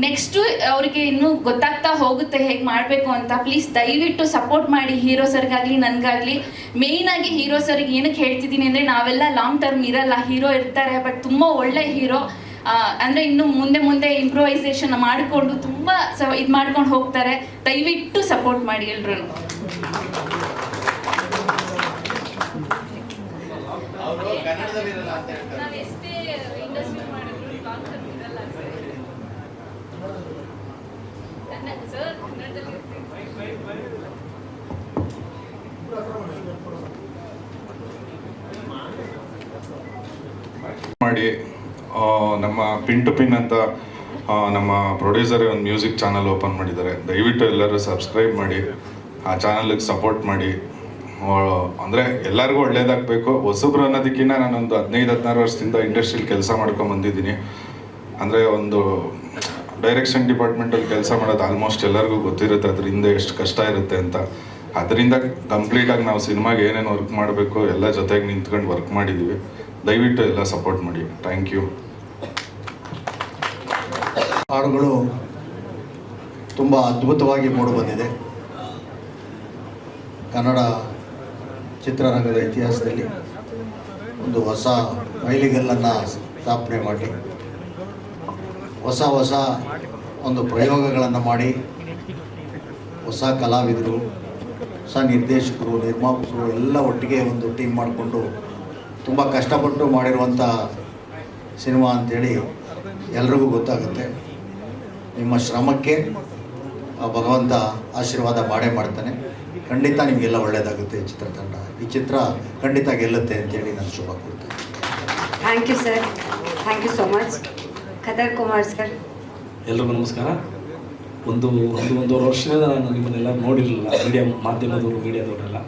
ನೆಕ್ಸ್ಟು ಅವರಿಗೆ ಇನ್ನೂ ಗೊತ್ತಾಗ್ತಾ ಹೋಗುತ್ತೆ ಹೇಗೆ ಮಾಡಬೇಕು ಅಂತ. ಪ್ಲೀಸ್ ದಯವಿಟ್ಟು ಸಪೋರ್ಟ್ ಮಾಡಿ ಹೀರೋ ಸರ್ಗಾಗಲಿ ನನಗಾಗಲಿ. ಮೇಯ್ನಾಗಿ ಹೀರೋ ಸರ್ಗೆ ಏನಕ್ಕೆ ಹೇಳ್ತಿದ್ದೀನಿ ಅಂದರೆ, ನಾವೆಲ್ಲ ಲಾಂಗ್ ಟರ್ಮ್ ಇರಲ್ಲ, ಹೀರೋ ಇರ್ತಾರೆ, ಬಟ್ ತುಂಬ ಒಳ್ಳೆ ಹೀರೋ. ಅಂದರೆ ಇನ್ನು ಮುಂದೆ ಇಂಪ್ರೂವೈಸೇಷನ್ ಮಾಡಿಕೊಂಡು ತುಂಬ ಇದು ಮಾಡ್ಕೊಂಡು ಹೋಗ್ತಾರೆ. ದಯವಿಟ್ಟು ಸಪೋರ್ಟ್ ಮಾಡಿ ಎಲ್ರೂ. ಮಾಡಿ ನಮ್ಮ ಪಿನ್ ಟು ಪಿನ್ ಅಂತ ನಮ್ಮ ಪ್ರೊಡ್ಯೂಸರ್ ಒಂದು ಮ್ಯೂಸಿಕ್ ಚಾನಲ್ ಓಪನ್ ಮಾಡಿದ್ದಾರೆ. ದಯವಿಟ್ಟು ಎಲ್ಲರೂ ಸಬ್ಸ್ಕ್ರೈಬ್ ಮಾಡಿ, ಆ ಚಾನಲ್ಗೆ ಸಪೋರ್ಟ್ ಮಾಡಿ. ಅಂದರೆ ಎಲ್ಲರಿಗೂ ಒಳ್ಳೇದಾಗಬೇಕು. ಹೊಸಬ್ರು ಅನ್ನೋದಕ್ಕಿಂತ ನಾನೊಂದು 15-16 ವರ್ಷದಿಂದ ಇಂಡಸ್ಟ್ರಿಯಲ್ಲಿ ಕೆಲಸ ಮಾಡ್ಕೊಂಡು ಬಂದಿದ್ದೀನಿ. ಅಂದರೆ ಒಂದು ಡೈರೆಕ್ಷನ್ ಡಿಪಾರ್ಟ್ಮೆಂಟಲ್ಲಿ ಕೆಲಸ ಮಾಡೋದು ಆಲ್ಮೋಸ್ಟ್ ಎಲ್ಲರಿಗೂ ಗೊತ್ತಿರುತ್ತೆ ಅದರಿಂದ ಎಷ್ಟು ಕಷ್ಟ ಇರುತ್ತೆ ಅಂತ. ಅದರಿಂದ ಕಂಪ್ಲೀಟಾಗಿ ನಾವು ಸಿನಿಮಾಗೆ ಏನೇನು ವರ್ಕ್ ಮಾಡಬೇಕು ಎಲ್ಲ ಜೊತೆಗೆ ನಿಂತ್ಕೊಂಡು ವರ್ಕ್ ಮಾಡಿದ್ದೀವಿ. ದಯವಿಟ್ಟು ಎಲ್ಲ ಸಪೋರ್ಟ್ ಮಾಡಿ. Thank you. ಹಾಡುಗಳು ತುಂಬ ಅದ್ಭುತವಾಗಿ ಮೂಡಿಬಂದಿದೆ. ಕನ್ನಡ ಚಿತ್ರರಂಗದ ಇತಿಹಾಸದಲ್ಲಿ ಒಂದು ಹೊಸ ಮೈಲಿಗಲ್ಲನ್ನು ಸ್ಥಾಪನೆ ಮಾಡಿ ಹೊಸ ಒಂದು ಪ್ರಯೋಗಗಳನ್ನು ಮಾಡಿ ಹೊಸ ಕಲಾವಿದರು, ಹೊಸ ನಿರ್ದೇಶಕರು, ನಿರ್ಮಾಪಕರು ಎಲ್ಲ ಒಟ್ಟಿಗೆ ಒಂದು ಟೀಮ್ ಮಾಡಿಕೊಂಡು ತುಂಬ ಕಷ್ಟಪಟ್ಟು ಮಾಡಿರುವಂಥ ಸಿನಿಮಾ ಅಂಥೇಳಿ ಎಲ್ರಿಗೂ ಗೊತ್ತಾಗುತ್ತೆ. ನಿಮ್ಮ ಶ್ರಮಕ್ಕೆ ಆ ಭಗವಂತ ಆಶೀರ್ವಾದ ಮಾಡೇ ಮಾಡ್ತಾನೆ. ಖಂಡಿತ ನಿಮಗೆಲ್ಲ ಒಳ್ಳೆಯದಾಗುತ್ತೆ. ಚಿತ್ರತಂಡ ಈ ಚಿತ್ರ ಖಂಡಿತ ಗೆಲ್ಲುತ್ತೆ ಅಂತೇಳಿ ನಾನು ಶುಭ ಕೊಡ್ತೇನೆ. Thank you sir, thank you so much. Khadar Kumar sir. ಎಲ್ರಿಗೂ ನಮಸ್ಕಾರ. ಒಂದೂವರೆ ವರ್ಷದಿಂದ ನಾನು ನಿಮ್ಮನ್ನೆಲ್ಲ ನೋಡಿರಲಿಲ್ಲ, ಮೀಡಿಯಾದವರೆಲ್ಲ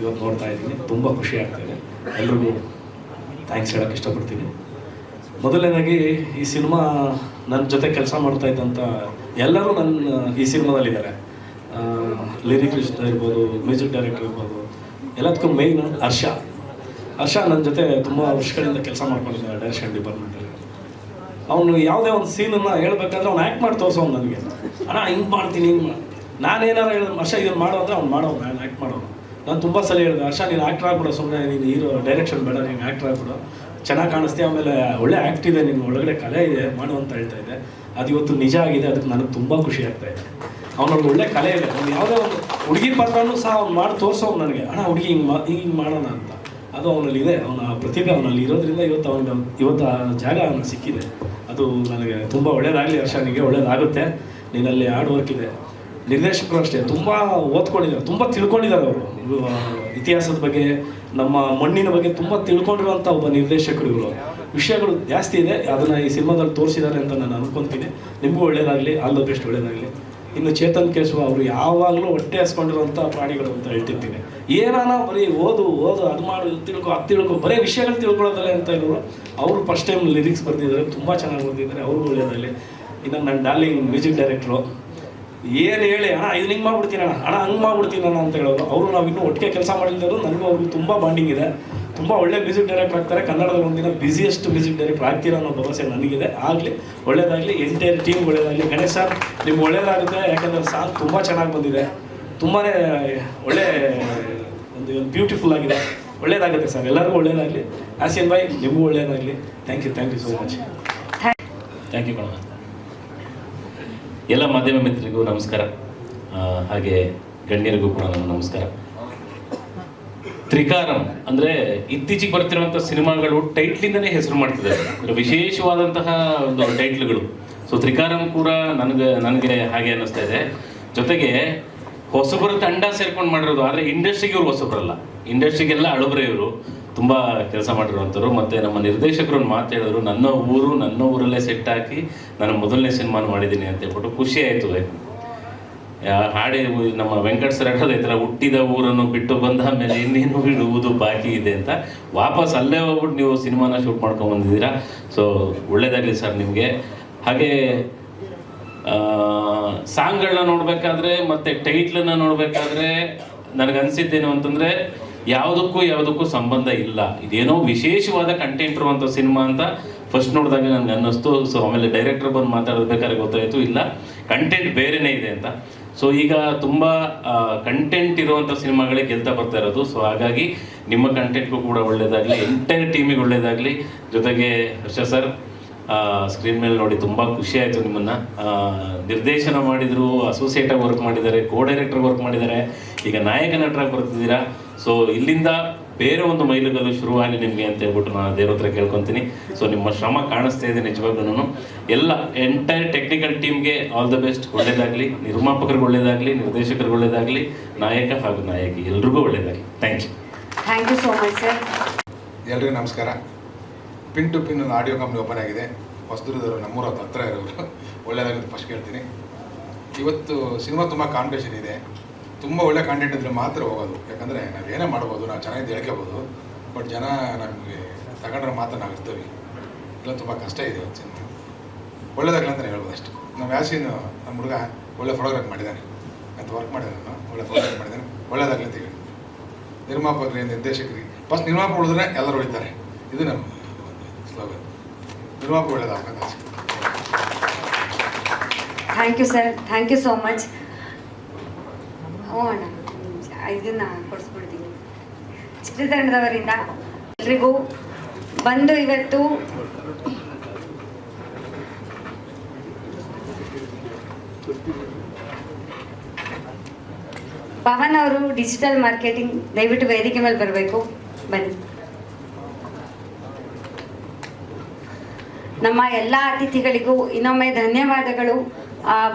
ಇವತ್ತು ನೋಡ್ತಾ ಇದ್ದೀನಿ. ತುಂಬ ಖುಷಿ ಆಗ್ತಾಯಿದೆ. ಎಲ್ರಿಗೂ ಥ್ಯಾಂಕ್ಸ್ ಹೇಳೋಕ್ಕೆ ಇಷ್ಟಪಡ್ತೀನಿ. ಮೊದಲನೇದಾಗಿ ಈ ಸಿನಿಮಾ ನನ್ನ ಜೊತೆ ಕೆಲಸ ಮಾಡ್ತಾ ಇದ್ದಂಥ ಎಲ್ಲರೂ ಈ ಸಿನಿಮಾದಲ್ಲಿದ್ದಾರೆ. ಲಿರಿಕ್ಲಿಸ್ಟ್ ಇರ್ಬೋದು, ಮ್ಯೂಸಿಕ್ ಡೈರೆಕ್ಟರ್ ಇರ್ಬೋದು, ಎಲ್ಲದಕ್ಕೂ ಮೇಯ್ನ್ ಹರ್ಷ ನನ್ನ ಜೊತೆ ತುಂಬ ವರ್ಷಗಳಿಂದ ಕೆಲಸ ಮಾಡ್ಕೊಂಡಿದ್ದಾರೆ ಡೈರೆಕ್ಷನ್ ಡಿಪಾರ್ಟ್ಮೆಂಟಲ್ಲಿ. ಅವನು ಯಾವುದೇ ಒಂದು ಸೀನನ್ನು ಹೇಳ್ಬೇಕಾದ್ರೆ ಅವ್ನು ಆ್ಯಕ್ಟ್ ಮಾಡಿ ತೋರಿಸೋನು ನನಗೆ. ಅಣ್ಣ ಹಿಂಗೆ ಮಾಡ್ತೀನಿ, ಹಿಂಗೆ ಮಾಡಿ. ನಾನೇನಾರು ಹೇಳಿದ್ರೆ ಹರ್ಷ ಇದನ್ನು ಮಾಡೋ ಅಂದರೆ ಅವ್ನು ಮಾಡೋನು, ನಾನು ಆ್ಯಕ್ಟ್ ಮಾಡೋನು. ನಾನು ತುಂಬ ಸಲ ಹೇಳಿದೆ, ಹರ್ಷ ನೀನು ಆ್ಯಕ್ಟ್ರ್ ಆಗ್ಬಿಡೋ, ಸುಮ್ಮನೆ ನೀನು ಹೀರೋ ಡೈರೆಕ್ಷನ್ ಬೇಡ, ನೀನು ಆ್ಯಕ್ಟ್ರ್ ಆಗ್ಬಿಡೋ, ಚೆನ್ನಾಗಿ ಕಾಣಿಸ್ತೀಯ, ಆಮೇಲೆ ಒಳ್ಳೆ ಆ್ಯಕ್ಟ್ ಇದೆ, ನಿನ್ನ ಒಳಗಡೆ ಕಲೆ ಇದೆ, ಮಾಡು ಅಂತ ಹೇಳ್ತಾ ಇದ್ದೆ. ಅದು ಇವತ್ತು ನಿಜ ಆಗಿದೆ. ಅದಕ್ಕೆ ನನಗೆ ತುಂಬ ಖುಷಿ ಆಗ್ತಾಯಿದೆ. ಅವನಲ್ಲಿ ಒಳ್ಳೆ ಕಲೆ ಇದೆ. ಅವ್ನು ಯಾವುದೇ ಒಂದು ಹುಡುಗಿ ಪಾತ್ರನೂ ಸಹ ಅವ್ನು ಮಾಡಿ ತೋರಿಸೋನು ನನಗೆ, ಅಣ್ಣ ಹುಡುಗಿ ಹಿಂಗೆ ಮಾಡೋಣ ಅಂತ. ಅದು ಅವನಲ್ಲಿ ಇದೆ, ಅವನ ಪ್ರತಿಭೆ ಅವನಲ್ಲಿ ಇರೋದ್ರಿಂದ ಇವತ್ತು ಆ ಜಾಗ ಅವನಿಗೆ ಸಿಕ್ಕಿದೆ. ಅದು ನನಗೆ ತುಂಬ ಒಳ್ಳೇದಾಗಲಿ. ಹರ್ಷನಿಗೆ ಒಳ್ಳೇದಾಗುತ್ತೆ. ನೀನಲ್ಲಿ ಹಾರ್ಡ್ ವರ್ಕ್ ಇದೆ. ನಿರ್ದೇಶಕರು ಅಷ್ಟೇ ತುಂಬ ಓದ್ಕೊಂಡಿದ್ದಾರೆ, ತುಂಬ ತಿಳ್ಕೊಂಡಿದ್ದಾರೆ. ಅವರು ಇತಿಹಾಸದ ಬಗ್ಗೆ, ನಮ್ಮ ಮಣ್ಣಿನ ಬಗ್ಗೆ ತುಂಬ ತಿಳ್ಕೊಂಡಿರುವಂಥ ಒಬ್ಬ ನಿರ್ದೇಶಕರು ಇವರು. ವಿಷಯಗಳು ಜಾಸ್ತಿ ಇದೆ, ಅದನ್ನು ಈ ಸಿನಿಮಾದಲ್ಲಿ ತೋರಿಸಿದ್ದಾರೆ ಅಂತ ನಾನು ಅನ್ಕೊತೀನಿ. ನಿಮಗೂ ಒಳ್ಳೇದಾಗಲಿ, ಆಲ್ ದ ಬೆಸ್ಟ್, ಒಳ್ಳೇದಾಗಲಿ. ಇನ್ನು ಚೇತನ್ ಕೇಶವ ಅವರು ಯಾವಾಗಲೂ ಹೊಟ್ಟೆ ಹಸ್ಕೊಂಡಿರುವಂಥ ಪ್ರಾಣಿಗಳು ಅಂತ ಹೇಳ್ತಿರ್ತೀನಿ. ಏನಾನ ಬರೀ ಓದು ಅದು ಮಾಡು, ತಿಳ್ಕೊ ಬರೀ ವಿಷಯಗಳು ತಿಳ್ಕೊಳ್ಳೋದಲ್ಲ ಅಂತ ಇರೋರು. ಅವರು ಫಸ್ಟ್ ಟೈಮ್ ಲಿರಿಕ್ಸ್ ಬರೆದಿದ್ದಾರೆ, ತುಂಬ ಚೆನ್ನಾಗಿ ಬರೆದಿದ್ದಾರೆ. ಅವ್ರಿಗೂ ಒಳ್ಳೇದಾಗಲಿ. ಇನ್ನು ನನ್ನ ಡಾರ್ಲಿಂಗ್ ಮ್ಯೂಸಿಕ್ ಡೈರೆಕ್ಟ್ರು ಏನು ಹೇಳಿ, ಅಣ್ಣ ಇದು ಹಿಂಗೆ ಮಾಡ್ಬಿಡ್ತೀನಿ ಅಣ್ಣ ಹಂಗೆ ಮಾಡ್ಬಿಡ್ತೀನಿ ಅಣ್ಣ ಅಂತ ಹೇಳೋರು. ಅವರು ನಾವು ಇನ್ನೂ ಒಟ್ಟಿಗೆ ಕೆಲಸ ಮಾಡಿದ್ರು. ನನಗೂ ಅವ್ರಿಗೆ ತುಂಬ ಬಾಂಡಿಂಗ್ ಇದೆ. ತುಂಬ ಒಳ್ಳೆ ಮ್ಯೂಸಿಕ್ ಡೈರೆಕ್ಟರ್ ಆಗ್ತಾರೆ. ಕನ್ನಡದ ಒಂದಿನ ಬಿಸಿಯೆಸ್ಟ್ ಮ್ಯೂಸಿಕ್ ಡೈರೆಕ್ಟರ್ ಆಗ್ತೀರಾ ಅನ್ನೋ ಭರವಸೆ ನನಗಿದೆ. ಆಗಲಿ, ಒಳ್ಳೇದಾಗಲಿ, ಎಂಟೈರ್ ಟೀಮ್ ಒಳ್ಳೇದಾಗಲಿ. ಗಣೇಶ್ ಸರ್ ನಿಮ್ಗೆ ಒಳ್ಳೇದಾಗುತ್ತೆ. ಯಾಕಂದರೆ ಸಾಂಗ್ ತುಂಬ ಚೆನ್ನಾಗಿ ಬಂದಿದೆ, ತುಂಬಾ ಒಳ್ಳೆ ಒಂದು ಬ್ಯೂಟಿಫುಲ್ ಆಗಿದೆ. ಒಳ್ಳೇದಾಗುತ್ತೆ ಸರ್, ಎಲ್ಲರಿಗೂ ಒಳ್ಳೇದಾಗಲಿ. ಆಸಿಯನ್ ಬಾಯ್ ನಿಮಗೂ ಒಳ್ಳೇದಾಗಲಿ. Thank you so much. Thank you ಕಣ. ಎಲ್ಲ ಮಾಧ್ಯಮ ಮಿತ್ರರಿಗೂ ನಮಸ್ಕಾರ, ಹಾಗೆ ಗಣ್ಯರಿಗೂ ಕೂಡ ನಮಸ್ಕಾರ. ತ್ರಿಕಾರಂ ಅಂದರೆ ಇತ್ತೀಚೆಗೆ ಬರ್ತಿರುವಂಥ ಸಿನಿಮಾಗಳು ಟೈಟ್ಲಿಂದನೇ ಹೆಸರು ಮಾಡ್ತಿದ್ದಾರೆ, ವಿಶೇಷವಾದಂತಹ ಒಂದು ಟೈಟ್ಲ್ಗಳು. ಸೊ ತ್ರಿಕಾರಂ ಕೂಡ ನನಗೆ ಹಾಗೆ ಅನ್ನಿಸ್ತಾ ಇದೆ. ಜೊತೆಗೆ ಹೊಸಬರ ತಂಡ ಸೇರ್ಕೊಂಡು ಮಾಡಿರೋದು. ಆದರೆ ಇಂಡಸ್ಟ್ರಿಗೆ ಇವರು ಹೊಸಬರಲ್ಲ, ಇಂಡಸ್ಟ್ರಿಗೆಲ್ಲ ಹಳಬರೇ ಇವರು. ತುಂಬ ಕೆಲಸ ಮಾಡಿರುವಂಥವ್ರು. ಮತ್ತು ನಮ್ಮ ನಿರ್ದೇಶಕರು ಒಂದು ಮಾತು ಹೇಳಿದ್ರು, ನನ್ನ ಊರಲ್ಲೇ ಸೆಟ್ ಹಾಕಿ ನಾನು ಮೊದಲನೇ ಸಿನಿಮಾನ ಮಾಡಿದ್ದೀನಿ ಅಂತ ಹೇಳ್ಬಿಟ್ಟು ಖುಷಿ ಆಯಿತು. ಹಾಡಿ ನಮ್ಮ ವೆಂಕಟ್ ಸರ್ ಹೇಳೋದು ಈ ಥರ ಹುಟ್ಟಿದ ಊರನ್ನು ಬಿಟ್ಟು ಬಂದ ಮೇಲೆ ಇನ್ನೇನು ಬಿಡುವುದು ಬಾಕಿ ಇದೆ ಅಂತ. ವಾಪಸ್ ಅಲ್ಲೇ ಹೋಗ್ಬಿಟ್ಟು ನೀವು ಸಿನಿಮಾನ ಶೂಟ್ ಮಾಡ್ಕೊಂಡು ಬಂದಿದ್ದೀರಾ. ಸೊ ಒಳ್ಳೇದಾಗಲಿ ಸರ್ ನಿಮಗೆ. ಹಾಗೆ ಸಾಂಗ್ಗಳನ್ನ ನೋಡಬೇಕಾದ್ರೆ ಮತ್ತು ಟೈಟ್ಲನ್ನು ನೋಡಬೇಕಾದ್ರೆ ನನಗನ್ಸಿದ್ದೇನು ಅಂತಂದರೆ ಯಾವುದಕ್ಕೂ ಸಂಬಂಧ ಇಲ್ಲ, ಇದೇನೋ ವಿಶೇಷವಾದ ಕಂಟೆಂಟ್ ಇರುವಂಥ ಸಿನಿಮಾ ಅಂತ ಫಸ್ಟ್ ನೋಡಿದಾಗ ನನಗೆ ಅನ್ನಿಸ್ತು. ಸೊ ಆಮೇಲೆ ಡೈರೆಕ್ಟರ್ ಬಂದು ಮಾತಾಡಬೇಕಾದ್ರೆ ಗೊತ್ತಾಯಿತು, ಇಲ್ಲ ಕಂಟೆಂಟ್ ಬೇರೆನೇ ಇದೆ ಅಂತ. ಸೊ ಈಗ ತುಂಬ ಕಂಟೆಂಟ್ ಇರುವಂಥ ಸಿನಿಮಾಗಳೇ ಗೆಲ್ತಾ ಬರ್ತಾ ಇರೋದು. ಸೊ ಹಾಗಾಗಿ ನಿಮ್ಮ ಕಂಟೆಂಟ್ಗೂ ಕೂಡ ಒಳ್ಳೆಯದಾಗಲಿ, ಎಂಟೈರ್ ಟೀಮಿಗೆ ಒಳ್ಳೆಯದಾಗಲಿ. ಜೊತೆಗೆ ಹರ್ಷ ಸರ್ ಸ್ಕ್ರೀನ್ ಮೇಲೆ ನೋಡಿ ತುಂಬ ಖುಷಿ ಆಯಿತು. ನಿಮ್ಮನ್ನು ನಿರ್ದೇಶನ ಮಾಡಿದರು, ಅಸೋಸಿಯೇಟಾಗಿ ವರ್ಕ್ ಮಾಡಿದ್ದಾರೆ, ಕೋ ಡೈರೆಕ್ಟರ್ ವರ್ಕ್ ಮಾಡಿದ್ದಾರೆ, ಈಗ ನಾಯಕ ನಟರಾಗಿ ಬರ್ತಿದ್ದೀರಾ. ಸೊ ಇಲ್ಲಿಂದ ಬೇರೆ ಒಂದು ಮೈಲುಗಲ್ಲು ಶುರುವಾಗಿ ನಿಮಗೆ ಅಂತ ಹೇಳ್ಬಿಟ್ಟು ನಾನು ದೇವ್ರ ಹತ್ರ ಕೇಳ್ಕೊತೀನಿ. ಸೊ ನಿಮ್ಮ ಶ್ರಮ ಕಾಣಿಸ್ತಾ ಇದೆ ನಿಜವಾಗ್ಲೂ. ಎಲ್ಲ ಎಂಟೈರ್ ಟೆಕ್ನಿಕಲ್ ಟೀಮ್ಗೆ ಆಲ್ ದ ಬೆಸ್ಟ್, ಒಳ್ಳೇದಾಗಲಿ. ನಿರ್ಮಾಪಕರಿಗೆ ಒಳ್ಳೇದಾಗಲಿ, ನಿರ್ದೇಶಕರಿಗೆ ಒಳ್ಳೇದಾಗಲಿ, ನಾಯಕ ಹಾಗೂ ನಾಯಕಿ ಎಲ್ರಿಗೂ ಒಳ್ಳೇದಾಗಲಿ. Thank you so much sir. ಎಲ್ರಿಗೂ ನಮಸ್ಕಾರ. ಪಿನ್ ಟು ಪಿನ್ ಒಂದು ಆಡಿಯೋ ಕಂಪ್ನಿ ಓಪನ್ ಆಗಿದೆ. ಹೊಸದುರ್ಗದವರು ನಮ್ಮೂರ ಹತ್ರ ಇರೋರು ಒಳ್ಳೆಯದಾಗಿ ಫಸ್ಟ್ ಕೇಳ್ತೀನಿ. ಇವತ್ತು ಸಿನಿಮಾ ತುಂಬ ಕಾಂಪಿಟೇಷನ್ ಇದೆ, ತುಂಬ ಒಳ್ಳೆ ಕಾಂಟೆಂಟ್ ಇದ್ರೆ ಮಾತ್ರ ಹೋಗೋದು. ಯಾಕಂದರೆ ನಾವು ಏನೇ ಮಾಡ್ಬೋದು, ನಾವು ಚೆನ್ನಾಗಿ ಹೇಳ್ಕೋಬೋದು, ಬಟ್ ಜನ ನಮಗೆ ತಗೊಂಡ್ರೆ ಮಾತ್ರ ನಾವು ಇರ್ತೀವಿ. ಇಲ್ಲ ತುಂಬ ಕಷ್ಟ ಇದೆ ಇವತ್ತು ಸಿನಿಮಾ. ಒಳ್ಳೇದಾಗಲಿ ಅಂತಲೇ ಹೇಳ್ಬೋದು ಅಷ್ಟೇ. ನಮ್ಮ ವ್ಯಾಸಿನ ನಮ್ಮ ಹುಡುಗ ಒಳ್ಳೆ ಫೋಟೋಗ್ರಾಫ್ ಮಾಡಿದ್ದಾನೆ ಅಂತ ವರ್ಕ್ ಮಾಡಿದ್ದಾನೆ, ನಾನು ಒಳ್ಳೆ ಫೋಟೋಗ್ರಾಫ್ ಮಾಡಿದ್ದಾನೆ. ಒಳ್ಳೇದಾಗಲಿ ಅಂತ ಹೇಳಿ ನಿರ್ಮಾಪಕರಿಗೆ, ನಿರ್ದೇಶಕರಿಗೆ, ಫಸ್ಟ್ ನಿರ್ಮಾಪಕ ಉಳಿದ್ರೆ ಎಲ್ಲರೂ ಹೊಡಿತಾರೆ. ಇದು ನಮ್ಮ ಸ್ಲೋಗನ್. ನಿರ್ಮಾಪಕ ಒಳ್ಳೇದಾಗಂತ ಆಸೆ. Thank you sir, thank you so much. ಅಣ್ಣ ಇದನ್ನ ಕೊಡಿಸ್ಬಿಡ್ತೀನಿ. ಚಿತ್ರತಂಡದವರಿಂದ ಎಲ್ರಿಗೂ ಬಂದು ಇವತ್ತು ಪವನ್ ಅವರು ಡಿಜಿಟಲ್ ಮಾರ್ಕೆಟಿಂಗ್ ದಯವಿಟ್ಟು ವೇದಿಕೆ ಮೇಲೆ ಬರಬೇಕು, ಬನ್ನಿ. ನಮ್ಮ ಎಲ್ಲ ಅತಿಥಿಗಳಿಗೂ ಇನ್ನೊಮ್ಮೆ ಧನ್ಯವಾದಗಳು.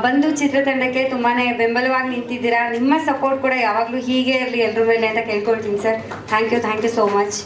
ಬಂದು ಚಿತ್ರತಂಡಕ್ಕೆ ತುಂಬಾ ಬೆಂಬಲವಾಗಿ ನಿಂತಿದ್ದೀರಾ. ನಿಮ್ಮ ಸಪೋರ್ಟ್ ಕೂಡ ಯಾವಾಗಲೂ ಹೀಗೆ ಇರಲಿ ಎಲ್ಲರ ಮೇಲೆ ಅಂತ ಕೇಳ್ಕೊಳ್ತೀನಿ sir. Thank you so much.